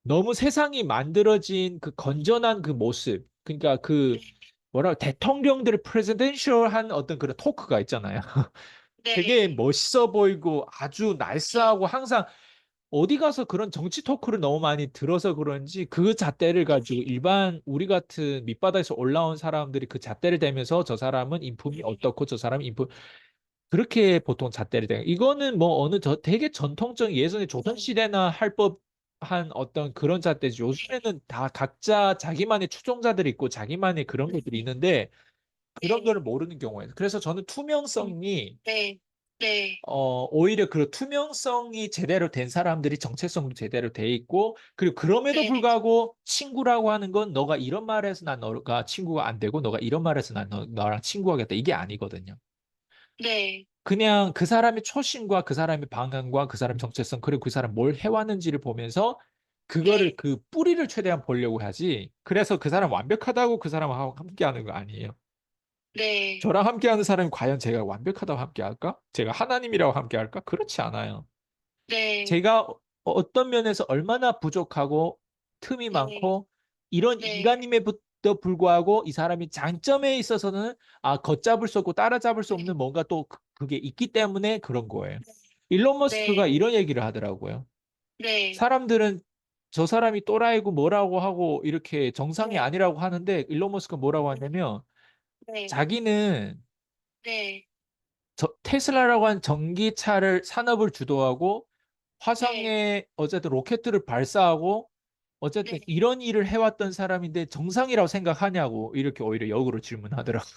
Speaker 2: 너무 세상이 만들어진 그 건전한 그 모습. 그러니까 그,
Speaker 1: 네,
Speaker 2: 뭐라, 대통령들의 프레젠덴셜한 어떤 그런 토크가 있잖아요. 되게
Speaker 1: 네,
Speaker 2: 멋있어 보이고 아주
Speaker 1: 네,
Speaker 2: 날쌔하고 항상 어디 가서 그런 정치 토크를 너무 많이 들어서 그런지 그 잣대를 가지고 일반 우리 같은 밑바닥에서 올라온 사람들이 그 잣대를 대면서 저 사람은 인품이
Speaker 1: 네,
Speaker 2: 어떻고 저 사람은 인품 그렇게 보통 잣대를 대요. 이거는 뭐 어느 되게 전통적 예전에 조선시대나 할 법한 어떤 그런 잣대지. 요즘에는 다 각자 자기만의 추종자들이 있고 자기만의 그런 것들이 있는데 그런
Speaker 1: 네,
Speaker 2: 거를 모르는 경우에. 그래서 저는 투명성이
Speaker 1: 네, 네,
Speaker 2: 오히려 그 투명성이 제대로 된 사람들이 정체성도 제대로 돼 있고, 그리고 그럼에도
Speaker 1: 네,
Speaker 2: 불구하고 친구라고 하는 건 너가 이런 말해서 난 너가 친구가 안 되고, 너가 이런 말해서 난 너랑 친구하겠다. 이게 아니거든요.
Speaker 1: 네,
Speaker 2: 그냥 그 사람의 초심과 그 사람의 방향과 그 사람의 정체성, 그리고 그 사람 뭘 해왔는지를 보면서 그거를
Speaker 1: 네,
Speaker 2: 그 뿌리를 최대한 보려고 하지. 그래서 그 사람 완벽하다고 그 사람하고 함께 하는 거 아니에요.
Speaker 1: 네,
Speaker 2: 저랑 함께하는 사람이 과연 제가 완벽하다고 함께할까? 제가 하나님이라고 함께할까? 그렇지 않아요.
Speaker 1: 네,
Speaker 2: 제가 어떤 면에서 얼마나 부족하고 틈이
Speaker 1: 네,
Speaker 2: 많고 이런
Speaker 1: 네,
Speaker 2: 인간임에도 불구하고 이 사람이 장점에 있어서는 걷잡을 수 없고 따라잡을 수 없는 뭔가 또 그게 있기 때문에 그런 거예요. 일론 머스크가
Speaker 1: 네,
Speaker 2: 이런 얘기를 하더라고요.
Speaker 1: 네,
Speaker 2: 사람들은 저 사람이 또라이고 뭐라고 하고 이렇게 정상이
Speaker 1: 네,
Speaker 2: 아니라고 하는데 일론 머스크가 뭐라고 하냐면
Speaker 1: 네,
Speaker 2: 자기는
Speaker 1: 네,
Speaker 2: 테슬라라고 한 전기차를 산업을 주도하고
Speaker 1: 네,
Speaker 2: 화성에 어쨌든 로켓들을 발사하고 어쨌든
Speaker 1: 네,
Speaker 2: 이런 일을 해왔던 사람인데 정상이라고 생각하냐고 이렇게 오히려 역으로 질문하더라고요.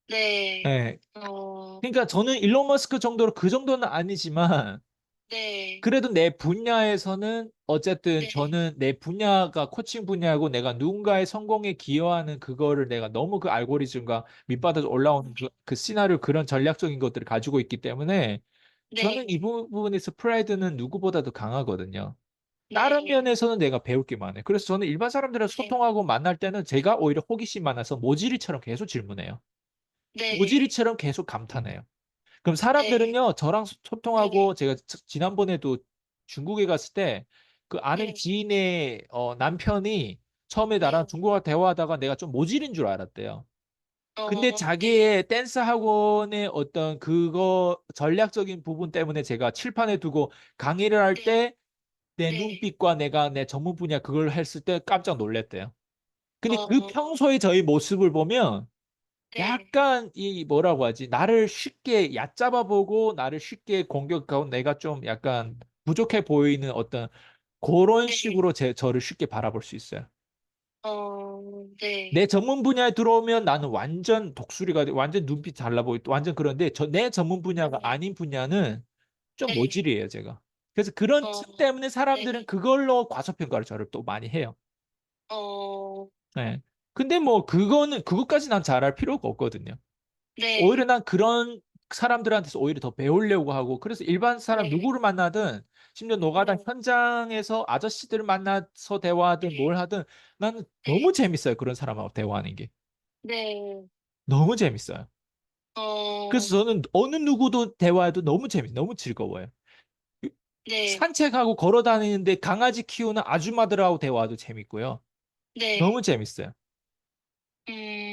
Speaker 1: 네,
Speaker 2: 네.
Speaker 1: 어,
Speaker 2: 그러니까 저는 일론 머스크 정도로 그 정도는 아니지만
Speaker 1: 네,
Speaker 2: 그래도 내 분야에서는 어쨌든
Speaker 1: 네,
Speaker 2: 저는 내 분야가 코칭 분야고 내가 누군가의 성공에 기여하는 그거를 내가 너무 그 알고리즘과 밑바닥에 올라오는 그 시나리오 그런 전략적인 것들을 가지고 있기 때문에 저는 이
Speaker 1: 네,
Speaker 2: 부분에서 프라이드는 누구보다도 강하거든요. 다른
Speaker 1: 네,
Speaker 2: 면에서는 내가 배울 게 많아요. 그래서 저는 일반 사람들이랑
Speaker 1: 네,
Speaker 2: 소통하고 만날 때는 제가 오히려 호기심 많아서 모지리처럼 계속 질문해요.
Speaker 1: 네,
Speaker 2: 모지리처럼 계속 감탄해요. 그럼
Speaker 1: 네,
Speaker 2: 사람들은요, 저랑
Speaker 1: 네,
Speaker 2: 소통하고 제가 지난번에도 중국에 갔을 때 그 아는
Speaker 1: 네,
Speaker 2: 지인의 남편이 처음에 나랑
Speaker 1: 네,
Speaker 2: 중국어 대화하다가 내가 좀 모질인 줄 알았대요. 근데
Speaker 1: 네,
Speaker 2: 자기의 댄스 학원의 어떤 그거 전략적인 부분 때문에 제가 칠판에 두고 강의를 할
Speaker 1: 네,
Speaker 2: 때 내
Speaker 1: 네,
Speaker 2: 눈빛과 내가 내 전문 분야 그걸 했을 때 깜짝 놀랐대요. 근데 그
Speaker 1: 어,
Speaker 2: 평소의 저희 모습을 보면
Speaker 1: 네,
Speaker 2: 약간 이 뭐라고 하지? 나를 쉽게 얕잡아 보고 나를 쉽게 공격하고 내가 좀 약간 부족해 보이는 어떤 그런
Speaker 1: 네,
Speaker 2: 식으로 저를 쉽게 바라볼 수 있어요.
Speaker 1: 네,
Speaker 2: 내 전문 분야에 들어오면 나는 완전 독수리가 완전 눈빛 달라 보이고 완전 그런데 내 전문 분야가
Speaker 1: 네,
Speaker 2: 아닌 분야는 좀
Speaker 1: 네,
Speaker 2: 모질이에요, 제가. 그래서 그런
Speaker 1: 어,
Speaker 2: 틈 때문에 사람들은
Speaker 1: 네,
Speaker 2: 그걸로 과소평가를 저를 또 많이 해요.
Speaker 1: 어,
Speaker 2: 네. 근데 뭐 그거는 그것까지 난 잘할 필요가 없거든요. 오히려
Speaker 1: 네,
Speaker 2: 난 그런 사람들한테서 오히려 더 배우려고 하고 그래서 일반 사람
Speaker 1: 네,
Speaker 2: 누구를 만나든 심지어 노가다
Speaker 1: 네,
Speaker 2: 현장에서 아저씨들을 만나서 대화하든 뭘 하든 나는 너무
Speaker 1: 네,
Speaker 2: 재밌어요. 그런 사람하고 대화하는 게.
Speaker 1: 네,
Speaker 2: 너무 재밌어요. 그래서
Speaker 1: 어,
Speaker 2: 저는 어느 누구도 대화해도 너무 너무 즐거워요.
Speaker 1: 네,
Speaker 2: 산책하고 걸어 다니는데 강아지 키우는 아줌마들하고 대화도 재밌고요. 너무
Speaker 1: 네,
Speaker 2: 재밌어요.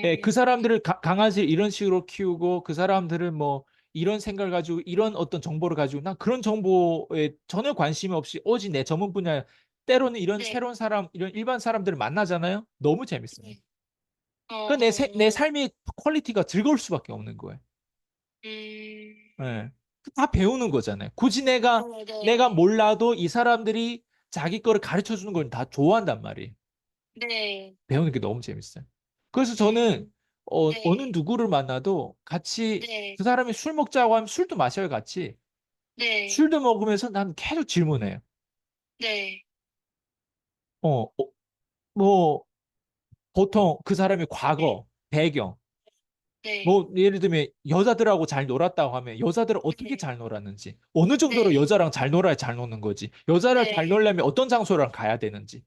Speaker 2: 예, 그
Speaker 1: 음,
Speaker 2: 사람들을 강아지를 이런 식으로 키우고 그 사람들은 뭐 이런 생각을 가지고 이런 어떤 정보를 가지고 난 그런 정보에 전혀 관심이 없이 오직 내 전문 분야 때로는 이런
Speaker 1: 네,
Speaker 2: 새로운 사람 이런 일반 사람들을 만나잖아요. 너무 재밌어요.
Speaker 1: 네,
Speaker 2: 그 내
Speaker 1: 어,
Speaker 2: 삶의 퀄리티가 즐거울 수밖에 없는 거예요.
Speaker 1: 음,
Speaker 2: 예. 다 배우는 거잖아요. 굳이 내가
Speaker 1: 네,
Speaker 2: 몰라도 이 사람들이 자기 거를 가르쳐 주는 걸 다 좋아한단 말이에요.
Speaker 1: 네,
Speaker 2: 배우는 게 너무 재밌어요. 그래서 저는
Speaker 1: 음,
Speaker 2: 어느
Speaker 1: 네,
Speaker 2: 누구를 만나도 같이
Speaker 1: 네,
Speaker 2: 그 사람이 술 먹자고 하면 술도 마셔요, 같이.
Speaker 1: 네,
Speaker 2: 술도 먹으면서 난 계속 질문해요.
Speaker 1: 네,
Speaker 2: 어, 뭐 보통 그 사람의
Speaker 1: 네,
Speaker 2: 과거, 배경,
Speaker 1: 네,
Speaker 2: 뭐 예를 들면 여자들하고 잘 놀았다고 하면 여자들은 어떻게
Speaker 1: 네,
Speaker 2: 잘 놀았는지, 어느 정도로
Speaker 1: 네,
Speaker 2: 여자랑 잘 놀아야 잘 노는 거지. 여자를 잘
Speaker 1: 네,
Speaker 2: 놀려면 어떤 장소랑 가야 되는지.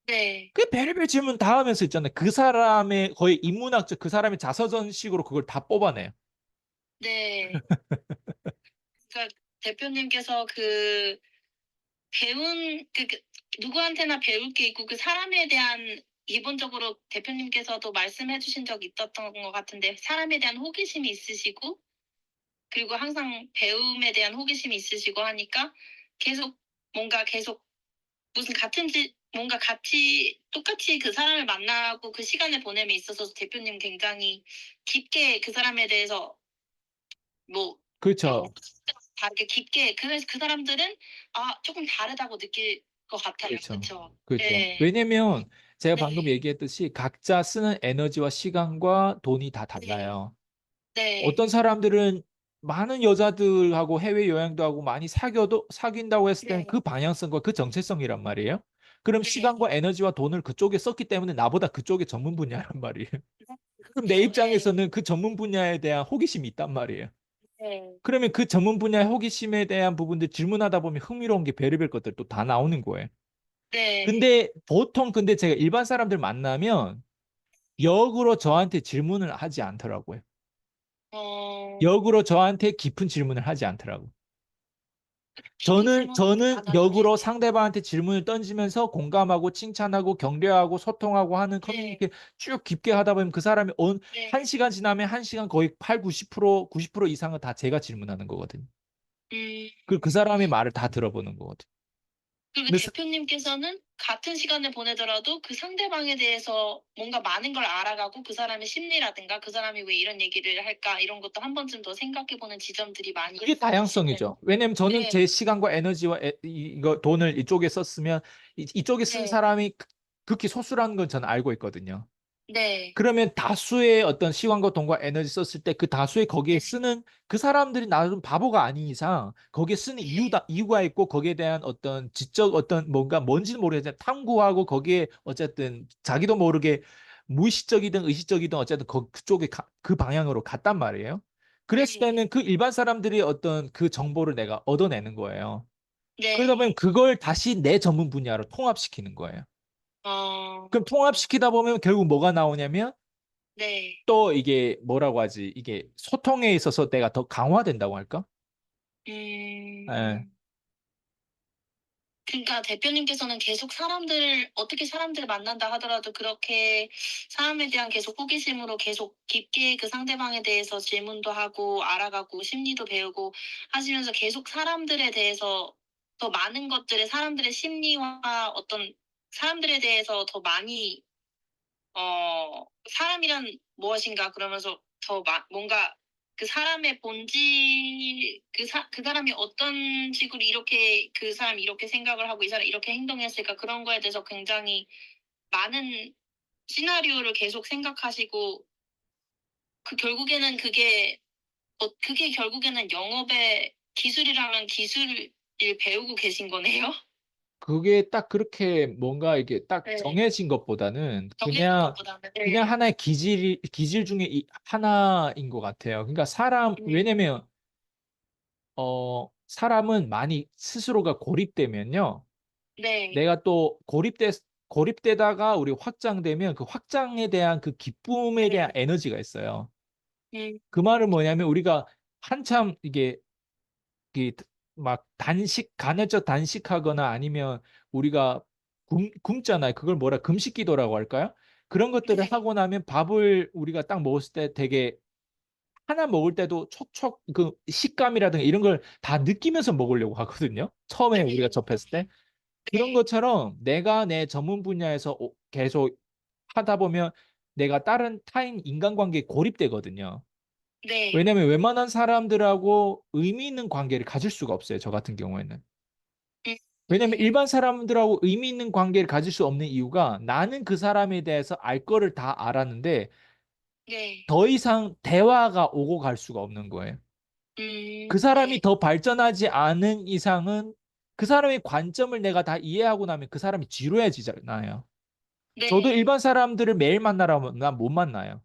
Speaker 1: 네,
Speaker 2: 그 별의별 질문 다 하면서 있잖아요. 그 사람의 거의 인문학적 그 사람의 자서전식으로 그걸 다 뽑아내요.
Speaker 1: 네. 대표님께서 누구한테나 배울 게 있고 그 사람에 대한 기본적으로 대표님께서도 말씀해 주신 적이 있었던 것 같은데 사람에 대한 호기심이 있으시고 그리고 항상 배움에 대한 호기심이 있으시고 하니까 계속 계속 무슨 뭔가 같이 똑같이 그 사람을 만나고 그 시간을 보냄에 있어서 대표님 굉장히 깊게 그 사람에 대해서 뭐
Speaker 2: 그렇죠.
Speaker 1: 다르게 깊게 그래서 그 사람들은 조금 다르다고 느낄 것 같아요.
Speaker 2: 그렇죠.
Speaker 1: 그쵸?
Speaker 2: 그렇죠.
Speaker 1: 네.
Speaker 2: 왜냐면 제가 방금
Speaker 1: 네.
Speaker 2: 얘기했듯이 각자 쓰는 에너지와 시간과 돈이 다
Speaker 1: 네.
Speaker 2: 달라요.
Speaker 1: 네.
Speaker 2: 어떤 사람들은 많은 여자들하고 해외 여행도 하고 많이 사귄다고 했을 때는 그
Speaker 1: 네.
Speaker 2: 방향성과 그 정체성이란 말이에요. 그럼
Speaker 1: 네.
Speaker 2: 시간과 에너지와 돈을 그쪽에 썼기 때문에 나보다 그쪽에 전문 분야란 말이에요. 그럼 내
Speaker 1: 그쵸. 네.
Speaker 2: 입장에서는 그 전문 분야에 대한 호기심이 있단 말이에요.
Speaker 1: 네.
Speaker 2: 그러면 그 전문 분야의 호기심에 대한 부분들 질문하다 보면 흥미로운 게 별의별 것들 또 다 나오는 거예요.
Speaker 1: 네.
Speaker 2: 근데 보통 근데 제가 일반 사람들 만나면 역으로 저한테 질문을 하지 않더라고요.
Speaker 1: 어
Speaker 2: 역으로 저한테 깊은 질문을 하지 않더라고요.
Speaker 1: 깊은
Speaker 2: 저는
Speaker 1: 질문
Speaker 2: 저는
Speaker 1: 안 하는
Speaker 2: 역으로
Speaker 1: 네.
Speaker 2: 상대방한테 질문을 던지면서 공감하고 칭찬하고 격려하고 소통하고 하는
Speaker 1: 네.
Speaker 2: 커뮤니케이션 쭉 깊게 하다 보면 그 사람이 한
Speaker 1: 네.
Speaker 2: 시간 지나면 한 시간 거의 8, 90% 이상은 다 제가 질문하는 거거든요.
Speaker 1: 음.
Speaker 2: 그 사람의 말을 다 들어보는 거거든요.
Speaker 1: 그리고
Speaker 2: 근데
Speaker 1: 대표님께서는 같은 시간을 보내더라도 그 상대방에 대해서 뭔가 많은 걸 알아가고 그 사람의 심리라든가 그 사람이 왜 이런 얘기를 할까 이런 것도 한 번쯤 더 생각해 보는 지점들이 많이
Speaker 2: 그게
Speaker 1: 있으시네요.
Speaker 2: 다양성이죠. 왜냐면 저는
Speaker 1: 네.
Speaker 2: 제 시간과 에너지와 이거 돈을 이쪽에 썼으면 이쪽에 쓴
Speaker 1: 네.
Speaker 2: 사람이 극히 소수라는 건 저는 알고 있거든요.
Speaker 1: 네.
Speaker 2: 그러면 다수의 어떤 시간과 돈과 에너지 썼을 때 그 다수의 거기에
Speaker 1: 네.
Speaker 2: 쓰는 그 사람들이 나름 바보가 아닌 이상 거기에 쓰는
Speaker 1: 네.
Speaker 2: 이유가 있고 거기에 대한 어떤 지적 어떤 뭔가 뭔지는 모르겠지만 탐구하고 거기에 어쨌든 자기도 모르게 무의식적이든 의식적이든 어쨌든 그쪽에 그 방향으로 갔단 말이에요. 그랬을
Speaker 1: 네.
Speaker 2: 때는 그 일반 사람들이 어떤 그 정보를 내가 얻어내는 거예요. 그러다
Speaker 1: 네.
Speaker 2: 보면 그걸 다시 내 전문 분야로 통합시키는 거예요.
Speaker 1: 어.
Speaker 2: 그럼 통합시키다 보면 결국 뭐가 나오냐면
Speaker 1: 네.
Speaker 2: 또 이게 뭐라고 하지? 이게 소통에 있어서 내가 더 강화된다고 할까? 예.
Speaker 1: 음. 그러니까 대표님께서는 계속 사람들을 어떻게 사람들을 만난다 하더라도 그렇게 사람에 대한 계속 호기심으로 계속 깊게 그 상대방에 대해서 질문도 하고 알아가고 심리도 배우고 하시면서 계속 사람들에 대해서 더 많은 것들을 사람들의 심리와 어떤 사람들에 대해서 더 많이 사람이란 무엇인가 그러면서 뭔가 그 사람의 본질, 그 사람이 어떤 식으로 이렇게 그 사람이 이렇게 생각을 하고 이 사람이 이렇게 행동했을까 그런 거에 대해서 굉장히 많은 시나리오를 계속 생각하시고 그게 결국에는 영업의 기술이라면 기술을 배우고 계신 거네요.
Speaker 2: 그게 딱 그렇게 뭔가 이게 딱
Speaker 1: 네.
Speaker 2: 정해진 것보다는
Speaker 1: 정해진 것보다는.
Speaker 2: 그냥
Speaker 1: 네.
Speaker 2: 하나의 기질 중에 하나인 것 같아요. 그러니까
Speaker 1: 음.
Speaker 2: 왜냐면 사람은 많이 스스로가 고립되면요.
Speaker 1: 네.
Speaker 2: 내가 또 고립되다가 우리 확장되면 그 확장에 대한 그 기쁨에 대한
Speaker 1: 네.
Speaker 2: 에너지가 있어요.
Speaker 1: 음.
Speaker 2: 그 말은 뭐냐면 우리가 한참 이게 막 간헐적 단식하거나 아니면 우리가 굶잖아요. 그걸 뭐라 금식 기도라고 할까요? 그런 것들을
Speaker 1: 네.
Speaker 2: 하고 나면 밥을 우리가 딱 먹었을 때 되게 하나 먹을 때도 촉촉 그 식감이라든가 이런 걸 다 느끼면서 먹으려고 하거든요. 처음에 우리가
Speaker 1: 네.
Speaker 2: 접했을 때. 그런
Speaker 1: 네.
Speaker 2: 것처럼 내가 내 전문 분야에서 계속 하다 보면 내가 다른 타인 인간관계에 고립되거든요.
Speaker 1: 네.
Speaker 2: 왜냐면 웬만한 사람들하고 의미 있는 관계를 가질 수가 없어요. 저 같은 경우에는.
Speaker 1: 음.
Speaker 2: 왜냐면 일반 사람들하고 의미 있는 관계를 가질 수 없는 이유가 나는 그 사람에 대해서 알 거를 다 알았는데
Speaker 1: 네.
Speaker 2: 더 이상 대화가 오고 갈 수가 없는 거예요. 그 사람이
Speaker 1: 네.
Speaker 2: 더 발전하지 않은 이상은 그 사람의 관점을 내가 다 이해하고 나면 그 사람이 지루해지잖아요. 저도
Speaker 1: 네.
Speaker 2: 일반 사람들을 매일 만나라면 난 못 만나요.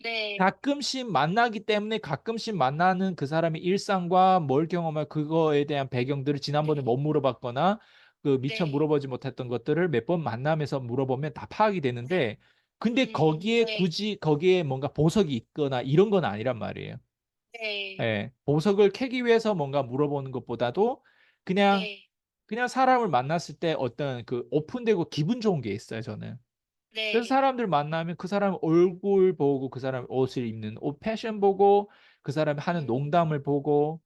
Speaker 1: 네.
Speaker 2: 가끔씩 만나기 때문에 가끔씩 만나는 그 사람의 일상과 뭘 경험할 그거에 대한 배경들을 지난번에
Speaker 1: 네.
Speaker 2: 못 물어봤거나 그 미처
Speaker 1: 네.
Speaker 2: 물어보지 못했던 것들을 몇 번 만나면서 물어보면 다 파악이 되는데 근데 거기에
Speaker 1: 네.
Speaker 2: 굳이 거기에 뭔가 보석이 있거나 이런 건 아니란 말이에요.
Speaker 1: 네.
Speaker 2: 예, 보석을 캐기 위해서 뭔가 물어보는 것보다도 그냥
Speaker 1: 네.
Speaker 2: 그냥 사람을 만났을 때 어떤 그 오픈되고 기분 좋은 게 있어요, 저는. 그래서
Speaker 1: 네.
Speaker 2: 사람들 만나면 그 사람 얼굴 보고 그 사람 옷을 입는 옷 패션 보고 그 사람이 하는
Speaker 1: 음.
Speaker 2: 농담을 보고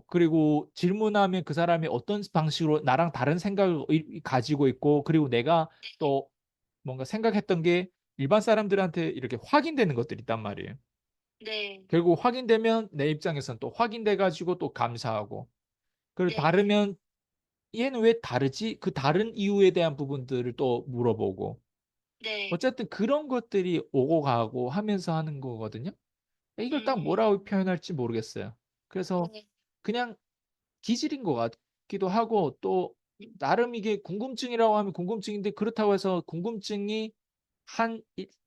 Speaker 2: 그리고 질문하면 그 사람이 어떤 방식으로 나랑 다른 생각을 가지고 있고 그리고 내가 또 뭔가 생각했던 게 일반 사람들한테 이렇게 확인되는 것들이 있단 말이에요.
Speaker 1: 네.
Speaker 2: 결국 확인되면 내 입장에서는 또 확인돼 가지고 또 감사하고 그리고
Speaker 1: 네.
Speaker 2: 다르면 얘는 왜 다르지? 그 다른 이유에 대한 부분들을 또 물어보고
Speaker 1: 네.
Speaker 2: 어쨌든 그런 것들이 오고 가고 하면서 하는 거거든요. 이걸 딱
Speaker 1: 음.
Speaker 2: 뭐라고 표현할지 모르겠어요. 그래서
Speaker 1: 네.
Speaker 2: 그냥 기질인 것 같기도 하고 또 나름 이게 궁금증이라고 하면 궁금증인데 그렇다고 해서 궁금증이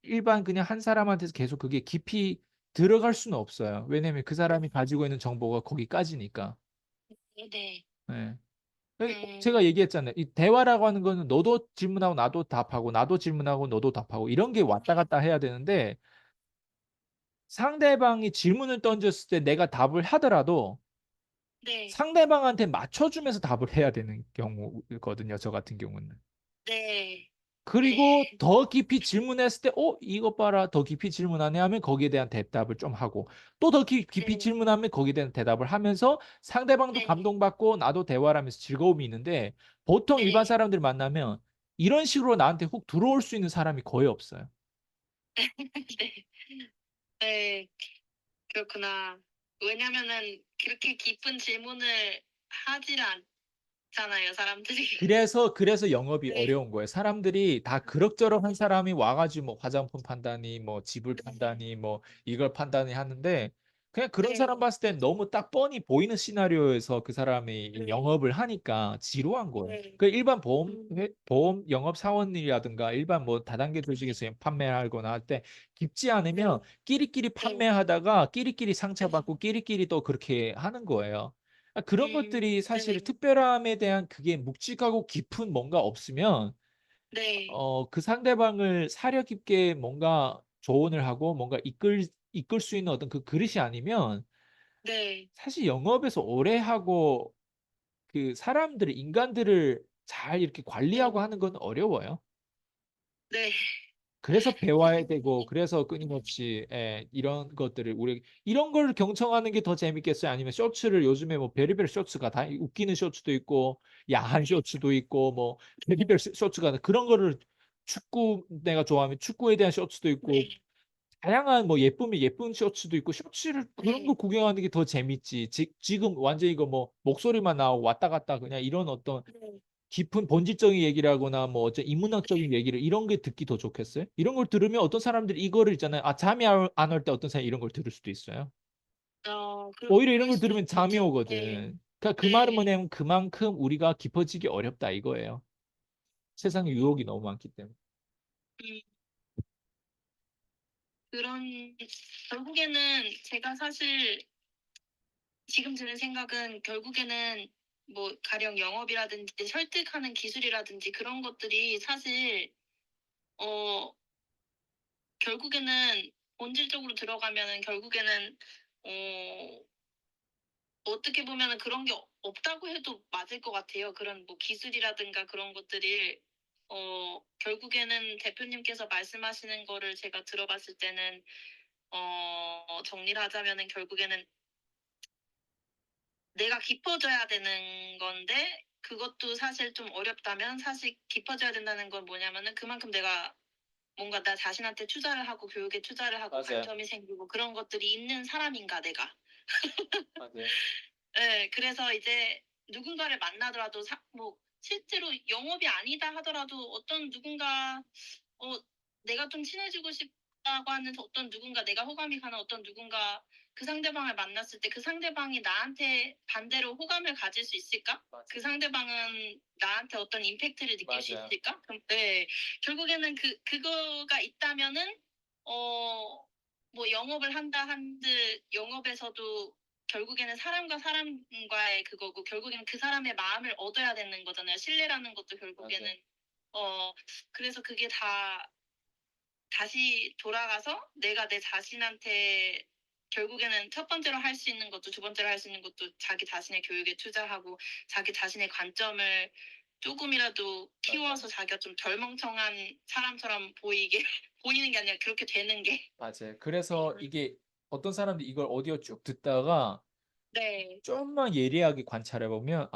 Speaker 2: 일반 그냥 한 사람한테서 계속 그게 깊이 들어갈 수는 없어요. 왜냐면 그 사람이 가지고 있는 정보가 거기까지니까.
Speaker 1: 네.
Speaker 2: 예.
Speaker 1: 음.
Speaker 2: 제가 얘기했잖아요. 이 대화라고 하는 거는 너도 질문하고 나도 답하고 나도 질문하고 너도 답하고 이런 게 왔다 갔다 해야 되는데 상대방이 질문을 던졌을 때 내가 답을 하더라도
Speaker 1: 네.
Speaker 2: 상대방한테 맞춰주면서 답을 해야 되는 경우거든요. 저 같은 경우는.
Speaker 1: 네. 네.
Speaker 2: 그리고 더 깊이 질문했을 때, 이것 봐라. 더 깊이 질문하네 하면 거기에 대한 대답을 좀 하고, 또 더 깊이
Speaker 1: 네.
Speaker 2: 질문하면 거기에 대한 대답을 하면서 상대방도
Speaker 1: 네.
Speaker 2: 감동받고 나도 대화를 하면서 즐거움이 있는데, 보통 일반
Speaker 1: 네.
Speaker 2: 사람들 만나면 이런 식으로 나한테 훅 들어올 수 있는 사람이 거의 없어요.
Speaker 1: 네. 네. 그렇구나. 왜냐면은 그렇게 깊은 질문을 하질 않잖아요, 사람들이.
Speaker 2: 그래서 영업이
Speaker 1: 네.
Speaker 2: 어려운 거예요. 사람들이 다 그럭저럭한 사람이 와가지고 뭐 화장품 판다니, 뭐 집을 판다니, 뭐 이걸 판다니 하는데 그냥 그런
Speaker 1: 네.
Speaker 2: 사람 봤을 땐 너무 딱 뻔히 보이는 시나리오에서 그 사람이 이
Speaker 1: 네.
Speaker 2: 영업을 하니까 지루한 거예요.
Speaker 1: 네.
Speaker 2: 그 일반 보험
Speaker 1: 음.
Speaker 2: 보험 영업 사원이라든가 일반 뭐 다단계 조직에서 판매하거나 할 때 깊지 않으면
Speaker 1: 네.
Speaker 2: 끼리끼리
Speaker 1: 네.
Speaker 2: 판매하다가 끼리끼리
Speaker 1: 네.
Speaker 2: 상처받고 끼리끼리 또 그렇게 하는 거예요. 그런 것들이 사실
Speaker 1: 네.
Speaker 2: 특별함에 대한 그게 묵직하고 깊은 뭔가 없으면
Speaker 1: 네.
Speaker 2: 그 상대방을 사려 깊게 뭔가 조언을 하고 뭔가 이끌 수 있는 어떤 그 그릇이 아니면
Speaker 1: 네.
Speaker 2: 사실 영업에서 오래 하고 그 사람들을 인간들을 잘 이렇게
Speaker 1: 네.
Speaker 2: 관리하고 하는 건 어려워요.
Speaker 1: 네.
Speaker 2: 그래서 배워야 되고 그래서 끊임없이 이런 것들을 우리 이런 걸 경청하는 게 더 재밌겠어요? 아니면 쇼츠를 요즘에 뭐 별의별 쇼츠가 다 웃기는 쇼츠도 있고 야한 쇼츠도 있고 뭐 별의별 쇼츠가 그런 거를 축구 내가 좋아하면 축구에 대한 쇼츠도 있고
Speaker 1: 네.
Speaker 2: 다양한 뭐 예쁘면 예쁜 쇼츠도 있고 쇼츠를 그런 거
Speaker 1: 네.
Speaker 2: 구경하는 게 더 재밌지. 지금 완전히 이거 뭐 목소리만 나오고 왔다 갔다 그냥 이런 어떤
Speaker 1: 네.
Speaker 2: 깊은 본질적인 얘기를 하거나 뭐 어째 인문학적인 얘기를 이런 게 듣기 더 좋겠어요? 이런 걸 들으면 어떤 사람들이 이거를 있잖아요. 잠이 안 올 때 어떤 사람이 이런 걸 들을 수도 있어요. 오히려 이런
Speaker 1: 그럴
Speaker 2: 걸
Speaker 1: 수도
Speaker 2: 들으면 잠이
Speaker 1: 있겠죠. 네.
Speaker 2: 오거든. 그러니까 그 말은
Speaker 1: 네.
Speaker 2: 뭐냐면 그만큼 우리가 깊어지기 어렵다 이거예요. 세상에 유혹이 너무 많기 때문에.
Speaker 1: 음. 그런 결국에는 제가 사실 지금 드는 생각은 결국에는 뭐 가령 영업이라든지 설득하는 기술이라든지 그런 것들이 사실 어 결국에는 본질적으로 들어가면은 결국에는 어 어떻게 보면은 그런 게 없다고 해도 맞을 것 같아요. 그런 뭐 기술이라든가 그런 것들이 결국에는 대표님께서 말씀하시는 거를 제가 들어봤을 때는 정리를 하자면은 결국에는 내가 깊어져야 되는 건데 그것도 사실 좀 어렵다면 사실 깊어져야 된다는 건 뭐냐면은 그만큼 내가 뭔가 나 자신한테 투자를 하고 교육에 투자를 하고
Speaker 2: 맞아요.
Speaker 1: 관점이 생기고 그런 것들이 있는 사람인가 내가.
Speaker 2: 맞아요.
Speaker 1: 예. 그래서 이제 누군가를 만나더라도 뭐 실제로 영업이 아니다 하더라도 어떤 누군가 어 내가 좀 친해지고 싶다고 하는 어떤 누군가 내가 호감이 가는 어떤 누군가 그 상대방을 만났을 때 그 상대방이 나한테 반대로 호감을 가질 수 있을까?
Speaker 2: 맞아요.
Speaker 1: 그 상대방은 나한테 어떤 임팩트를 느낄 수
Speaker 2: 맞아요.
Speaker 1: 있을까? 그럼 네. 결국에는 그거가 있다면은 뭐 영업을 한다 한들 영업에서도 결국에는 사람과 사람과의 그거고 결국에는 그 사람의 마음을 얻어야 되는 거잖아요. 신뢰라는 것도
Speaker 2: 맞아요.
Speaker 1: 결국에는 그래서 그게 다 다시 돌아가서 내가 내 자신한테 결국에는 첫 번째로 할 수 있는 것도 두 번째로 할 수 있는 것도 자기 자신의 교육에 투자하고 자기 자신의 관점을 쪼금이라도 키워서 자기가 좀 덜 멍청한 사람처럼 보이게 보이는 게 아니라 그렇게 되는 게
Speaker 2: 맞아요. 그래서 이게 어떤 사람들이 이걸 오디오 쭉 듣다가
Speaker 1: 네.
Speaker 2: 좀만 예리하게 관찰해 보면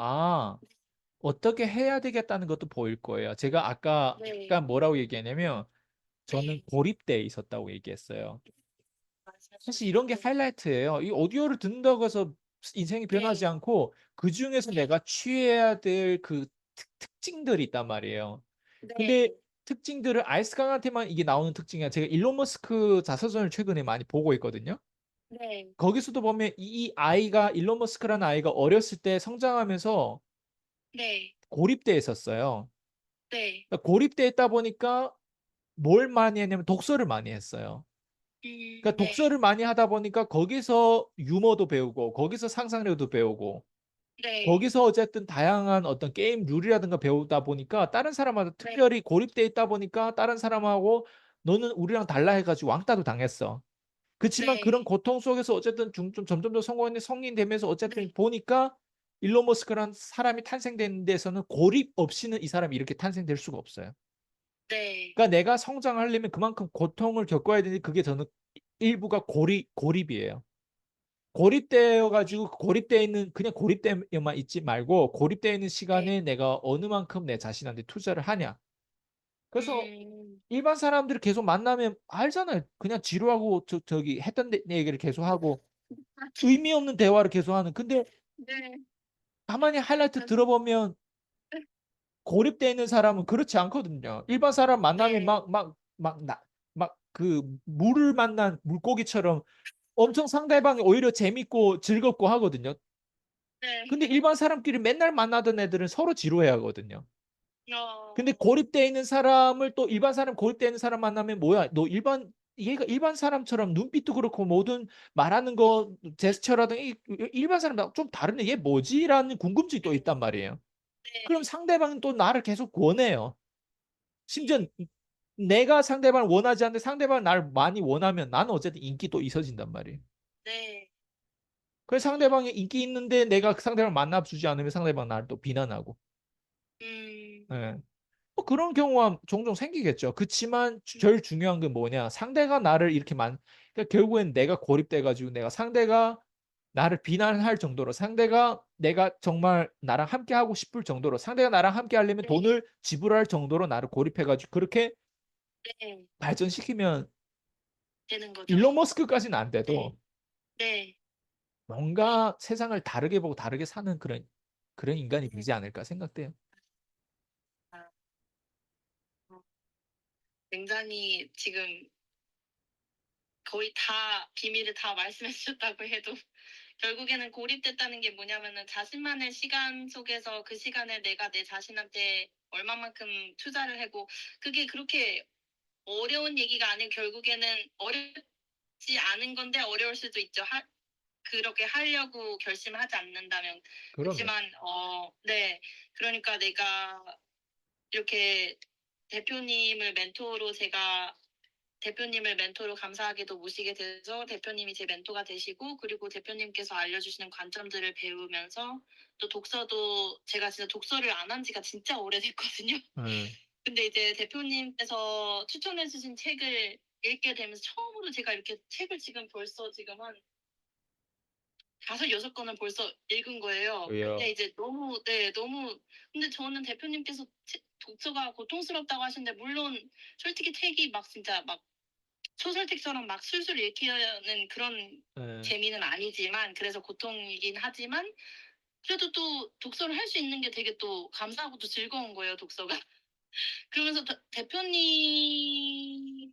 Speaker 2: 어떻게 해야 되겠다는 것도 보일 거예요. 제가 아까
Speaker 1: 네.
Speaker 2: 약간 뭐라고 얘기했냐면 저는
Speaker 1: 네.
Speaker 2: 고립돼 있었다고 얘기했어요. 사실 이런 게
Speaker 1: 말씀하셨는데
Speaker 2: 하이라이트예요. 이 오디오를 듣는다고 해서 인생이 변하지
Speaker 1: 네.
Speaker 2: 않고 그중에서 내가 취해야 될 그 특징들이 있단 말이에요. 근데
Speaker 1: 네.
Speaker 2: 특징들을 알스강한테만 이게 나오는 특징이 아니라 제가 일론 머스크 자서전을 최근에 많이 보고 있거든요.
Speaker 1: 네.
Speaker 2: 거기서도 보면 이 아이가 일론 머스크라는 아이가 어렸을 때 성장하면서
Speaker 1: 네.
Speaker 2: 고립돼 있었어요.
Speaker 1: 네.
Speaker 2: 그러니까 고립돼 있다 보니까 뭘 많이 했냐면 독서를 많이 했어요. 그러니까 독서를
Speaker 1: 네.
Speaker 2: 많이 하다 보니까 거기서 유머도 배우고 거기서 상상력도 배우고
Speaker 1: 네.
Speaker 2: 거기서 어쨌든 다양한 어떤 게임 룰이라든가 배우다 보니까 다른 사람하고
Speaker 1: 네.
Speaker 2: 특별히 고립돼 있다 보니까 다른 사람하고 너는 우리랑 달라 해가지고 왕따도 당했어. 그렇지만 그런
Speaker 1: 네.
Speaker 2: 고통 속에서 어쨌든 좀 점점 더 성공했는데 성인 되면서 어쨌든
Speaker 1: 네.
Speaker 2: 보니까 일론 머스크라는 사람이 탄생된 데서는 고립 없이는 이 사람이 이렇게 탄생될 수가 없어요.
Speaker 1: 네.
Speaker 2: 그러니까 내가 성장하려면 그만큼 고통을 겪어야 되는데 그게 저는 일부가 고립이에요. 고립되어 가지고 고립되어 있는 그냥 고립되어만 있지 말고 고립되어 있는
Speaker 1: 네.
Speaker 2: 시간에 내가 어느 만큼 내 자신한테 투자를 하냐. 그래서
Speaker 1: 음.
Speaker 2: 일반 사람들을 계속 만나면 알잖아요. 그냥 지루하고 저기 했던 얘기를 계속 하고 의미 없는 대화를 계속하는. 근데
Speaker 1: 네.
Speaker 2: 가만히 하이라이트
Speaker 1: 맞아요.
Speaker 2: 들어보면 고립되어 있는 사람은 그렇지 않거든요. 일반 사람 만나면
Speaker 1: 네.
Speaker 2: 막 그 물을 만난 물고기처럼 엄청 상대방이 오히려 재밌고 즐겁고 하거든요.
Speaker 1: 네.
Speaker 2: 근데 일반 사람끼리 맨날 만나던 애들은 서로 지루해 하거든요. 근데
Speaker 1: 어.
Speaker 2: 고립되어 있는 사람을 또 일반 사람 고립되어 있는 사람 만나면 뭐야? 너 얘가 일반 사람처럼 눈빛도 그렇고 모든 말하는 거 제스처라든 일반 사람랑 좀 다르네. 얘 뭐지?라는 궁금증이 또 있단 말이에요. 그럼
Speaker 1: 네.
Speaker 2: 상대방은 또 나를 계속 원해요. 심지어
Speaker 1: 네.
Speaker 2: 내가 상대방을 원하지 않는데 상대방은 나를 많이 원하면 나는 어쨌든 인기 또 있어진단 말이에요.
Speaker 1: 네.
Speaker 2: 그래서 상대방이 인기 있는데 내가 그 상대방을 만나주지 않으면 상대방 나를 또 비난하고.
Speaker 1: 음.
Speaker 2: 예. 뭐 그런 경우가 종종 생기겠죠. 그치만 제일 중요한 게 뭐냐? 상대가 나를 이렇게 그러니까 결국엔 내가 고립돼 가지고 내가 상대가 나를 비난할 정도로 상대가 내가 정말 나랑 함께 하고 싶을 정도로 상대가 나랑 함께 하려면
Speaker 1: 네.
Speaker 2: 돈을 지불할 정도로 나를 고립해 가지고 그렇게
Speaker 1: 네.
Speaker 2: 발전시키면
Speaker 1: 되는 거죠.
Speaker 2: 일론 머스크까지는 안
Speaker 1: 네.
Speaker 2: 돼도
Speaker 1: 네.
Speaker 2: 뭔가 세상을 다르게 보고 다르게 사는 그런 인간이
Speaker 1: 네.
Speaker 2: 되지 않을까 생각돼요.
Speaker 1: 아. 어 굉장히 지금 거의 다 비밀을 다 말씀해 주셨다고 해도 결국에는 고립됐다는 게 뭐냐면은 자신만의 시간 속에서 그 시간에 내가 내 자신한테 얼마만큼 투자를 하고 그게 그렇게 어려운 얘기가 아니고 결국에는 어렵지 않은 건데 어려울 수도 있죠. 그렇게 하려고 결심을 하지 않는다면.
Speaker 2: 그럼요.
Speaker 1: 그치만 네. 그러니까 내가 이렇게 대표님을 멘토로 제가 대표님을 멘토로 감사하게도 모시게 돼서 대표님이 제 멘토가 되시고 그리고 대표님께서 알려주시는 관점들을 배우면서 또 독서도 제가 진짜 독서를 안 한 지가 진짜 오래됐거든요.
Speaker 2: 음.
Speaker 1: 근데 이제 대표님께서 추천해 주신 책을 읽게 되면서 처음으로 제가 이렇게 책을 지금 벌써 지금 한 5-6 권을 벌써 읽은 거예요. 근데
Speaker 2: 왜요?
Speaker 1: 이제 너무 네 너무 근데 저는 대표님께서 독서가 고통스럽다고 하시는데 물론 솔직히 책이 막 진짜 막 소설책처럼 막 술술 읽히는 그런
Speaker 2: 예.
Speaker 1: 재미는 아니지만 그래서 고통이긴 하지만 그래도 또 독서를 할 수 있는 게 되게 또 감사하고 또 즐거운 거예요, 독서가. 그러면서 대표님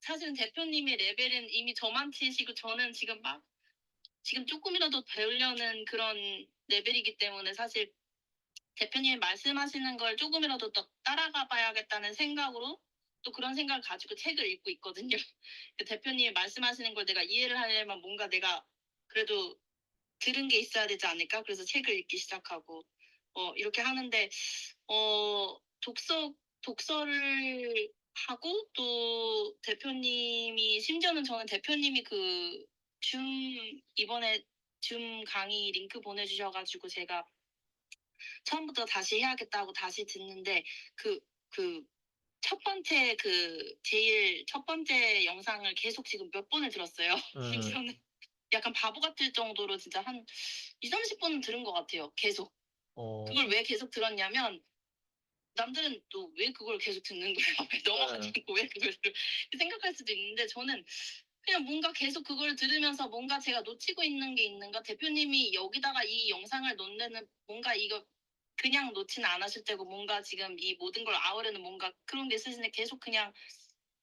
Speaker 1: 사실은 대표님의 레벨은 이미 저만치시고 저는 지금 쪼끔이라도 배우려는 그런 레벨이기 때문에 사실 대표님이 말씀하시는 걸 조금이라도 더 따라가 봐야겠다는 생각으로 또 그런 생각을 가지고 책을 읽고 있거든요. 그 대표님이 말씀하시는 걸 내가 이해를 하려면 뭔가 내가 그래도 들은 게 있어야 되지 않을까? 그래서 책을 읽기 시작하고 이렇게 하는데 독서를 하고 또 대표님이 심지어는 저는 대표님이 그 줌 이번에 줌 강의 링크 보내주셔가지고 제가 처음부터 다시 해야겠다고 다시 듣는데 그 첫 번째 제일 첫 번째 영상을 계속 지금 몇 번을 들었어요.
Speaker 2: 음,
Speaker 1: 저는 약간 바보 같을 정도로 진짜 한 2-30번은 들은 것 같아요. 계속.
Speaker 2: 어,
Speaker 1: 그걸 왜 계속 들었냐면 남들은 또 왜 그걸 계속 듣는 거야? 왜 넘어가지
Speaker 2: 음,
Speaker 1: 않고 왜 그걸 들어? 생각할 수도 있는데 저는 그냥 뭔가 계속 그걸 들으면서 뭔가 제가 놓치고 있는 게 있는가? 대표님이 여기다가 이 영상을 넣는 데는 뭔가 이거 그냥 놓지는 않으실 테고 뭔가 지금 이 모든 걸 아우르는 뭔가 그런 게 있으신데 계속 그냥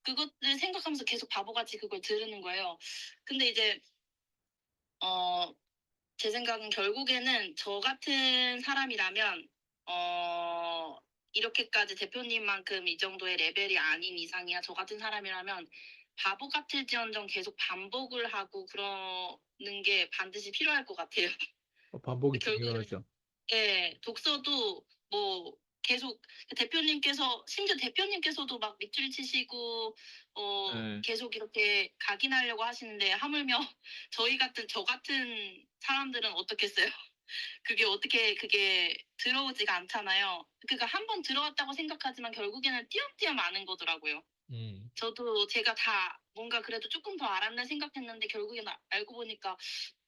Speaker 1: 그것을 생각하면서 계속 바보같이 그걸 들으는 거예요. 근데 이제 어 제 생각은 결국에는 저 같은 사람이라면 어 이렇게까지 대표님만큼 이 정도의 레벨이 아닌 이상이야 저 같은 사람이라면 바보 같을지언정 계속 반복을 하고 그러는 게 반드시 필요할 것 같아요.
Speaker 2: 반복이
Speaker 1: 결국에는
Speaker 2: 중요하죠.
Speaker 1: 예, 독서도 뭐 계속 대표님께서 심지어 대표님께서도 막 밑줄 치시고
Speaker 2: 네.
Speaker 1: 계속 이렇게 각인하려고 하시는데 하물며 저 같은 사람들은 어떻겠어요? 그게 들어오지가 않잖아요. 그러니까 한 번 들어왔다고 생각하지만 결국에는 띄엄띄엄 아는 거더라고요.
Speaker 2: 음,
Speaker 1: 저도 제가 다 뭔가 그래도 조금 더 알았나 생각했는데 결국에는 알고 보니까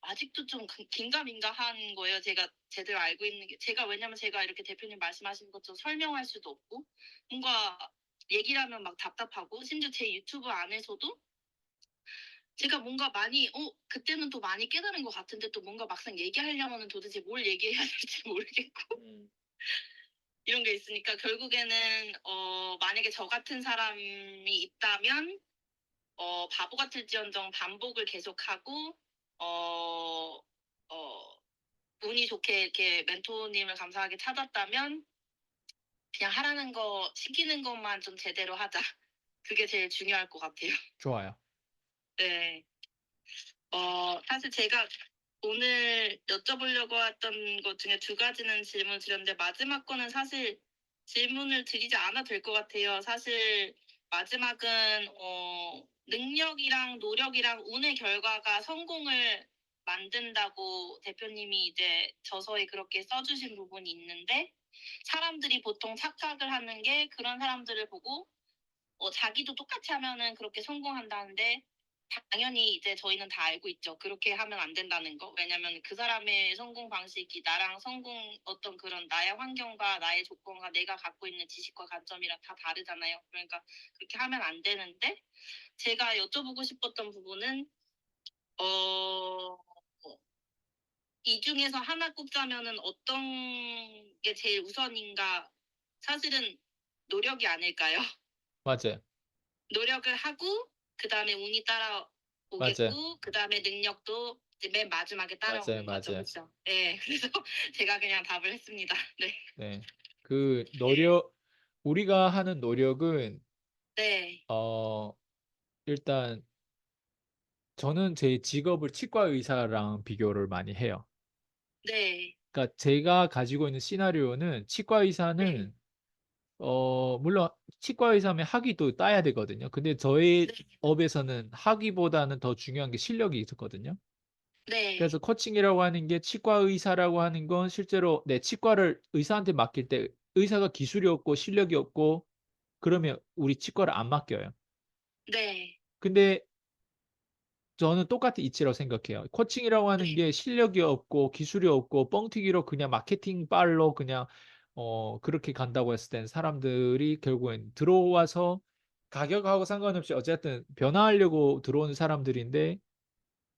Speaker 1: 아직도 좀 긴가민가한 거예요. 제가 제대로 알고 있는 게. 왜냐면 제가 이렇게 대표님 말씀하신 것처럼 설명할 수도 없고 뭔가 얘기를 하면 막 답답하고 심지어 제 유튜브 안에서도 제가 뭔가 많이 그때는 또 많이 깨달은 것 같은데 또 뭔가 막상 얘기하려면은 도대체 뭘 얘기해야 될지 모르겠고
Speaker 2: 음,
Speaker 1: 이런 게 있으니까 결국에는 만약에 저 같은 사람이 있다면 바보 같을지언정 반복을 계속하고 어 어 운이 좋게 이렇게 멘토님을 감사하게 찾았다면 그냥 하라는 거 시키는 것만 좀 제대로 하자. 그게 제일 중요할 것 같아요.
Speaker 2: 좋아요.
Speaker 1: 네. 사실 제가 오늘 여쭤보려고 했던 것 중에 두 가지는 질문을 드렸는데 마지막 거는 사실 질문을 드리지 않아도 될 것 같아요. 사실 마지막은 능력이랑 노력이랑 운의 결과가 성공을 만든다고 대표님이 이제 저서에 그렇게 써주신 부분이 있는데 사람들이 보통 착각을 하는 게 그런 사람들을 보고 자기도 똑같이 하면은 그렇게 성공한다는데 당연히 이제 저희는 다 알고 있죠. 그렇게 하면 안 된다는 거. 왜냐면 그 사람의 성공 방식이 나랑 어떤 그런 나의 환경과 나의 조건과 내가 갖고 있는 지식과 관점이랑 다 다르잖아요. 그러니까 그렇게 하면 안 되는데 제가 여쭤보고 싶었던 부분은 어, 이 중에서 하나 꼽자면은 어떤 게 제일 우선인가? 사실은 노력이 아닐까요?
Speaker 2: 맞아요.
Speaker 1: 노력을 하고 그다음에 운이
Speaker 2: 맞아요.
Speaker 1: 따라오겠고 그다음에 능력도 이제 맨 마지막에
Speaker 2: 맞아요.
Speaker 1: 따라오는 거죠.
Speaker 2: 맞아요.
Speaker 1: 그렇죠? 예. 그래서 제가 그냥 답을 했습니다. 네.
Speaker 2: 네. 그
Speaker 1: 네.
Speaker 2: 우리가 하는 노력은,
Speaker 1: 네.
Speaker 2: 어, 일단 저는 제 직업을 치과 의사랑 비교를 많이 해요.
Speaker 1: 네.
Speaker 2: 그러니까 제가 가지고 있는 시나리오는 치과
Speaker 1: 네.
Speaker 2: 의사는, 물론 치과 의사면 학위도 따야 되거든요. 근데 저희
Speaker 1: 네.
Speaker 2: 업에서는 학위보다는 더 중요한 게 실력이 있었거든요. 그래서
Speaker 1: 네.
Speaker 2: 코칭이라고 하는 게 치과 의사라고 하는 건 실제로 내 치과를 의사한테 맡길 때 의사가 기술이 없고 실력이 없고 그러면 우리 치과를 안 맡겨요.
Speaker 1: 네.
Speaker 2: 근데 저는 똑같은 이치라고 생각해요. 코칭이라고 하는
Speaker 1: 네.
Speaker 2: 게 실력이 없고 기술이 없고 뻥튀기로 그냥 마케팅 빨로 그냥 그렇게 간다고 했을 땐 사람들이 결국엔 들어와서 가격하고 상관없이 어쨌든 변화하려고 들어오는 사람들인데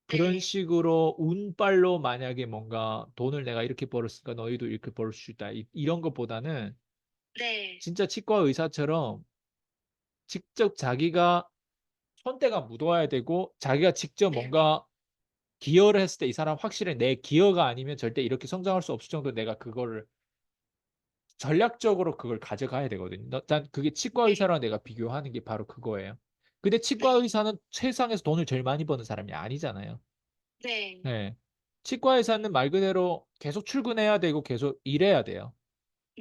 Speaker 2: 그런
Speaker 1: 네.
Speaker 2: 식으로 운빨로 만약에 뭔가 돈을 내가 이렇게 벌었으니까 너희도 이렇게 벌 수 있다. 이런 것보다는
Speaker 1: 네.
Speaker 2: 진짜 치과 의사처럼 직접 자기가 손때가 묻어야 되고 자기가 직접
Speaker 1: 네.
Speaker 2: 뭔가 기여를 했을 때 이 사람 확실히 내 기여가 아니면 절대 이렇게 성장할 수 없을 정도 내가 그거를 전략적으로 그걸 가져가야 되거든요. 난 그게 치과
Speaker 1: 네.
Speaker 2: 의사랑 내가 비교하는 게 바로 그거예요. 근데 치과
Speaker 1: 네.
Speaker 2: 의사는 세상에서 돈을 제일 많이 버는 사람이 아니잖아요.
Speaker 1: 네.
Speaker 2: 네. 치과 의사는 말 그대로 계속 출근해야 되고 계속 일해야 돼요.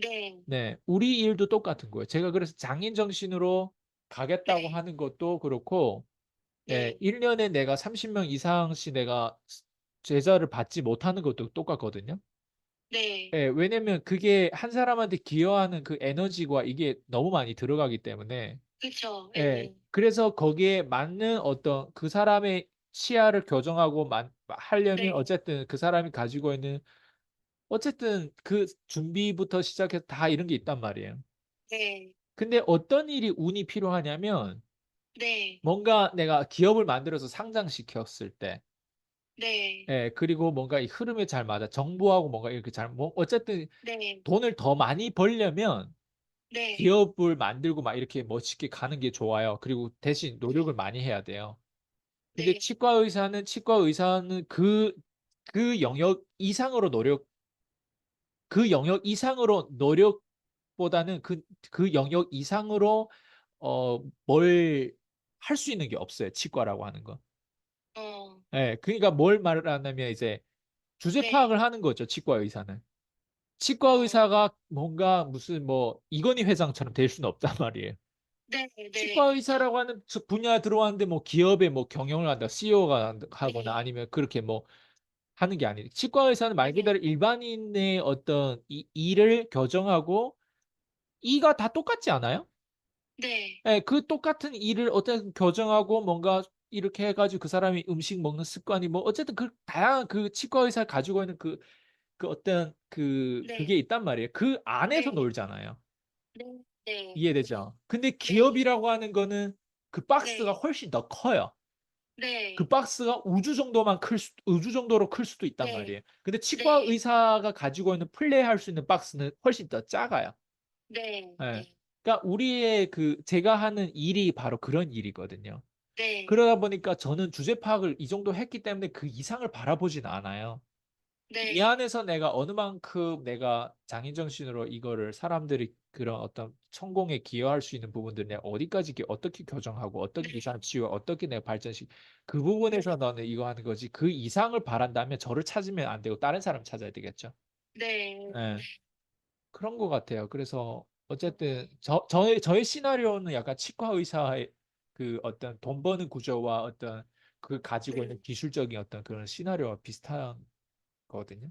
Speaker 1: 네.
Speaker 2: 네. 우리 일도 똑같은 거예요. 제가 그래서 장인 정신으로 가겠다고
Speaker 1: 네.
Speaker 2: 하는 것도 그렇고 예,
Speaker 1: 네,
Speaker 2: 1년에 내가 30명 이상씩 내가 제자를 받지 못하는 것도 똑같거든요.
Speaker 1: 네,
Speaker 2: 예, 왜냐면 그게 한 사람한테 기여하는 그 에너지가 이게 너무 많이 들어가기 때문에
Speaker 1: 그쵸,
Speaker 2: 예,
Speaker 1: 예,
Speaker 2: 그래서 거기에 맞는 어떤 그 사람의 치아를 교정하고 하려면
Speaker 1: 네,
Speaker 2: 어쨌든 그 사람이 가지고 있는 어쨌든 그 준비부터 시작해서 다 이런 게 있단 말이에요.
Speaker 1: 네,
Speaker 2: 근데 어떤 일이 운이 필요하냐면
Speaker 1: 네,
Speaker 2: 뭔가 내가 기업을 만들어서 상장시켰을 때
Speaker 1: 네,
Speaker 2: 예, 그리고 뭔가 이 흐름에 잘 맞아. 정부하고 뭔가 이렇게 뭐 어쨌든
Speaker 1: 네,
Speaker 2: 돈을 더 많이 벌려면
Speaker 1: 네,
Speaker 2: 기업을 만들고 막 이렇게 멋있게 가는 게 좋아요. 그리고 대신 노력을
Speaker 1: 네,
Speaker 2: 많이 해야 돼요. 근데
Speaker 1: 네,
Speaker 2: 치과 의사는 그 영역 이상으로 그 영역 이상으로 노력보다는 그 영역 이상으로 뭘 할 수 있는 게 없어요. 치과라고 하는 건.
Speaker 1: 어,
Speaker 2: 예, 그러니까 뭘 말하냐면 이제 주제
Speaker 1: 네,
Speaker 2: 파악을 하는 거죠. 치과 의사는. 치과
Speaker 1: 어,
Speaker 2: 의사가 뭔가 무슨 뭐 이건희 회장처럼 될 수는 없단 말이에요.
Speaker 1: 네, 네,
Speaker 2: 치과
Speaker 1: 그쵸,
Speaker 2: 의사라고 하는 분야 들어왔는데 뭐 기업에 뭐 경영을 한다, CEO가 하거나
Speaker 1: 네,
Speaker 2: 아니면 그렇게 뭐 하는 게 아니에요. 치과 의사는 말
Speaker 1: 네,
Speaker 2: 그대로 일반인의 어떤 일을 교정하고 이가 다 똑같지 않아요?
Speaker 1: 네,
Speaker 2: 예, 그 똑같은 일을 어떤 교정하고 뭔가 이렇게 해가지고 그 사람이 음식 먹는 습관이 뭐 어쨌든 그 다양한 그 치과 의사가 가지고 있는 그 어떤 그게
Speaker 1: 네,
Speaker 2: 있단 말이에요. 그 안에서
Speaker 1: 네,
Speaker 2: 놀잖아요.
Speaker 1: 네, 네,
Speaker 2: 이해되죠? 근데
Speaker 1: 네,
Speaker 2: 기업이라고 하는 거는 그 박스가
Speaker 1: 네,
Speaker 2: 훨씬 더 커요. 그
Speaker 1: 네,
Speaker 2: 박스가 우주 정도로 클 수도 있단
Speaker 1: 네,
Speaker 2: 말이에요. 근데 치과
Speaker 1: 네,
Speaker 2: 의사가 가지고 있는 플레이할 수 있는 박스는 훨씬 더 작아요.
Speaker 1: 네,
Speaker 2: 예.
Speaker 1: 네,
Speaker 2: 그러니까 우리의 제가 하는 일이 바로 그런 일이거든요.
Speaker 1: 네,
Speaker 2: 그러다 보니까 저는 주제 파악을 이 정도 했기 때문에 그 이상을 바라보진 않아요. 이
Speaker 1: 네,
Speaker 2: 안에서 내가 어느 만큼 내가 장인정신으로 이거를 사람들이 그런 어떤 성공에 기여할 수 있는 부분들 내가 어디까지 어떻게 교정하고 어떻게 이 사람 치유 어떻게 내가 발전시 그 부분에서 너는 이거 하는 거지 그 이상을 바란다면 저를 찾으면 안 되고 다른 사람 찾아야 되겠죠.
Speaker 1: 네,
Speaker 2: 예. 그런 것 같아요. 그래서 어쨌든 저의 시나리오는 약간 치과 의사의 그 어떤 돈 버는 구조와 어떤 그 가지고 있는 기술적인 어떤 그런 시나리오와 비슷한 거거든요.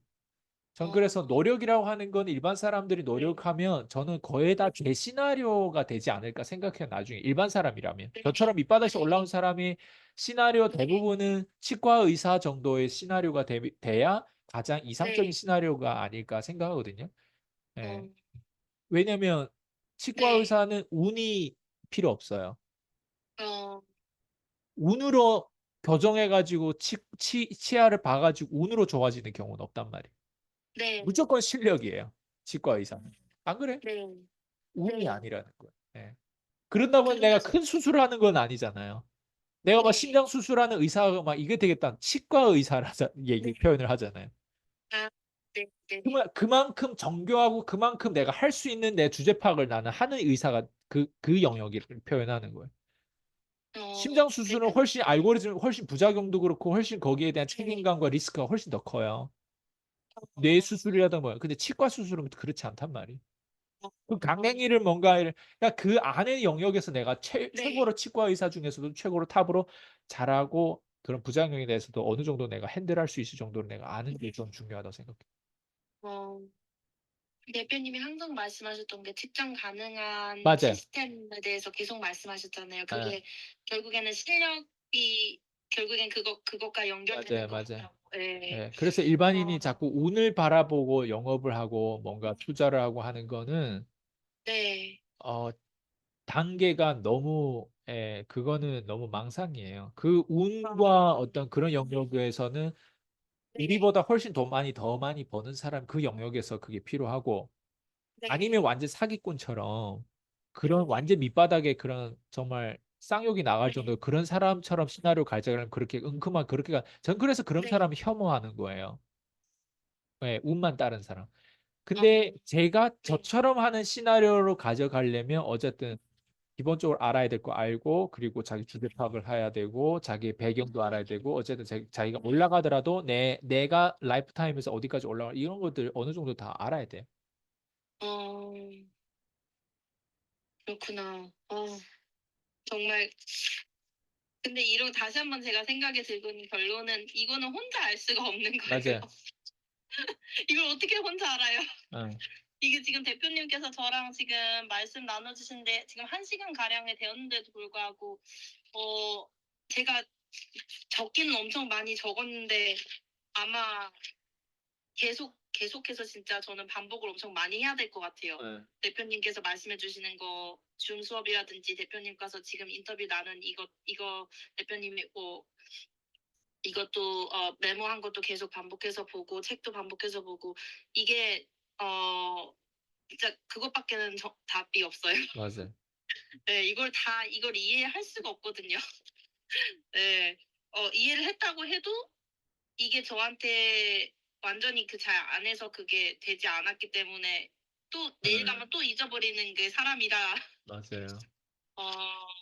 Speaker 2: 전 그래서
Speaker 1: 어,
Speaker 2: 노력이라고 하는 건 일반 사람들이
Speaker 1: 네,
Speaker 2: 노력하면 저는 거의 다 제 시나리오가 되지 않을까 생각해요. 나중에 일반 사람이라면.
Speaker 1: 네,
Speaker 2: 저처럼 밑바닥에
Speaker 1: 네,
Speaker 2: 올라온 사람이 시나리오
Speaker 1: 네,
Speaker 2: 대부분은 치과 의사 정도의 시나리오가 돼야 가장 이상적인
Speaker 1: 네,
Speaker 2: 시나리오가 아닐까 생각하거든요. 예.
Speaker 1: 어,
Speaker 2: 왜냐면 치과
Speaker 1: 네,
Speaker 2: 의사는 운이 필요 없어요.
Speaker 1: 어,
Speaker 2: 운으로 교정해가지고 치아를 봐가지고 운으로 좋아지는 경우는 없단 말이에요.
Speaker 1: 네,
Speaker 2: 무조건 실력이에요. 치과 의사는. 안 그래?
Speaker 1: 네,
Speaker 2: 운이
Speaker 1: 네,
Speaker 2: 아니라는 거예요. 예. 그런다고 해서 내가
Speaker 1: 그러면,
Speaker 2: 큰 수술하는 건 아니잖아요. 내가 막
Speaker 1: 네,
Speaker 2: 심장 수술하는 의사가 막 이게 되겠다. 치과 의사라자 얘기
Speaker 1: 네,
Speaker 2: 표현을 하잖아요.
Speaker 1: 아, 네, 네,
Speaker 2: 그만큼 정교하고 그만큼 내가 할 수 있는 내 주제 파악을 나는 하는 의사가 그 영역을 표현하는 거예요. 심장
Speaker 1: 네,
Speaker 2: 수술은 훨씬 알고리즘 훨씬 부작용도 그렇고 훨씬 거기에 대한
Speaker 1: 네,
Speaker 2: 책임감과 리스크가 훨씬 더 커요. 뇌
Speaker 1: 어,
Speaker 2: 수술이라든 뭐야. 근데 치과 수술은 그렇지 않단 말이에요. 그
Speaker 1: 어,
Speaker 2: 강냉이를 뭔가 그러니까 그 안의 영역에서 내가
Speaker 1: 네,
Speaker 2: 최고로 치과 의사 중에서도 최고로 탑으로 잘하고 그런 부작용에 대해서도 어느 정도 내가 핸들할 수 있을 정도로 내가 아는 게 좀 중요하다고 생각해.
Speaker 1: 어, 대표님이 항상 말씀하셨던 게 측정 가능한
Speaker 2: 맞아요.
Speaker 1: 시스템에 대해서 계속 말씀하셨잖아요.
Speaker 2: 예,
Speaker 1: 그게 결국에는 실력이 결국엔 그것과 연결되는
Speaker 2: 맞아요,
Speaker 1: 것
Speaker 2: 맞아요.
Speaker 1: 같더라고요. 네.
Speaker 2: 예, 그래서 일반인이 자꾸 운을 바라보고 영업을 하고 뭔가 투자를 하고 하는 거는
Speaker 1: 네,
Speaker 2: 어, 단계가 너무 그거는 너무 망상이에요. 그 운과 어떤 그런 영역에서는
Speaker 1: 네,
Speaker 2: 우리보다 훨씬 더 많이 버는 사람 그 영역에서 그게 필요하고 아니면
Speaker 1: 네,
Speaker 2: 완전 사기꾼처럼 그런 완전 밑바닥에 그런 정말 쌍욕이 나갈 정도
Speaker 1: 네,
Speaker 2: 그런 사람처럼 시나리오 가져가려면 그렇게 은큼한 전 그래서 그런
Speaker 1: 네,
Speaker 2: 사람을 혐오하는 거예요. 예, 운만 따른 사람.
Speaker 1: 어,
Speaker 2: 근데 제가
Speaker 1: 네,
Speaker 2: 저처럼 하는 시나리오로 가져가려면 어쨌든 기본적으로 알아야 될 거 알고 그리고 자기 주제 파악을 해야 되고 자기 배경도 알아야 되고 어쨌든 자기가 올라가더라도 내가 라이프타임에서 어디까지 올라가 이런 것들 어느 정도 다 알아야 돼.
Speaker 1: 어, 그렇구나. 정말 근데 이런 다시 한번 제가 생각이 들은 결론은 이거는 혼자 알 수가 없는 거예요.
Speaker 2: 맞아요.
Speaker 1: 이걸 어떻게 혼자 알아요?
Speaker 2: 어,
Speaker 1: 이게 지금 대표님께서 저랑 지금 말씀 나눠주신데 지금 1시간 가량이 되었는데도 불구하고 제가 적기는 엄청 많이 적었는데 아마 계속해서 진짜 저는 반복을 엄청 많이 해야 될 것 같아요.
Speaker 2: 네.
Speaker 1: 대표님께서 말씀해 주시는 거 줌 수업이라든지 대표님께서 지금 인터뷰 나눈 이거 대표님이 이것도 메모한 것도 계속 반복해서 보고 책도 반복해서 보고 이게 진짜 그것밖에는 답이 없어요.
Speaker 2: 맞아요.
Speaker 1: 네, 이걸 이해할 수가 없거든요. 네, 이해를 했다고 해도 이게 저한테 완전히 그 잘 안에서 그게 되지 않았기 때문에 또 내일
Speaker 2: 네,
Speaker 1: 가면 또 잊어버리는 게 사람이라
Speaker 2: 맞아요.
Speaker 1: 어,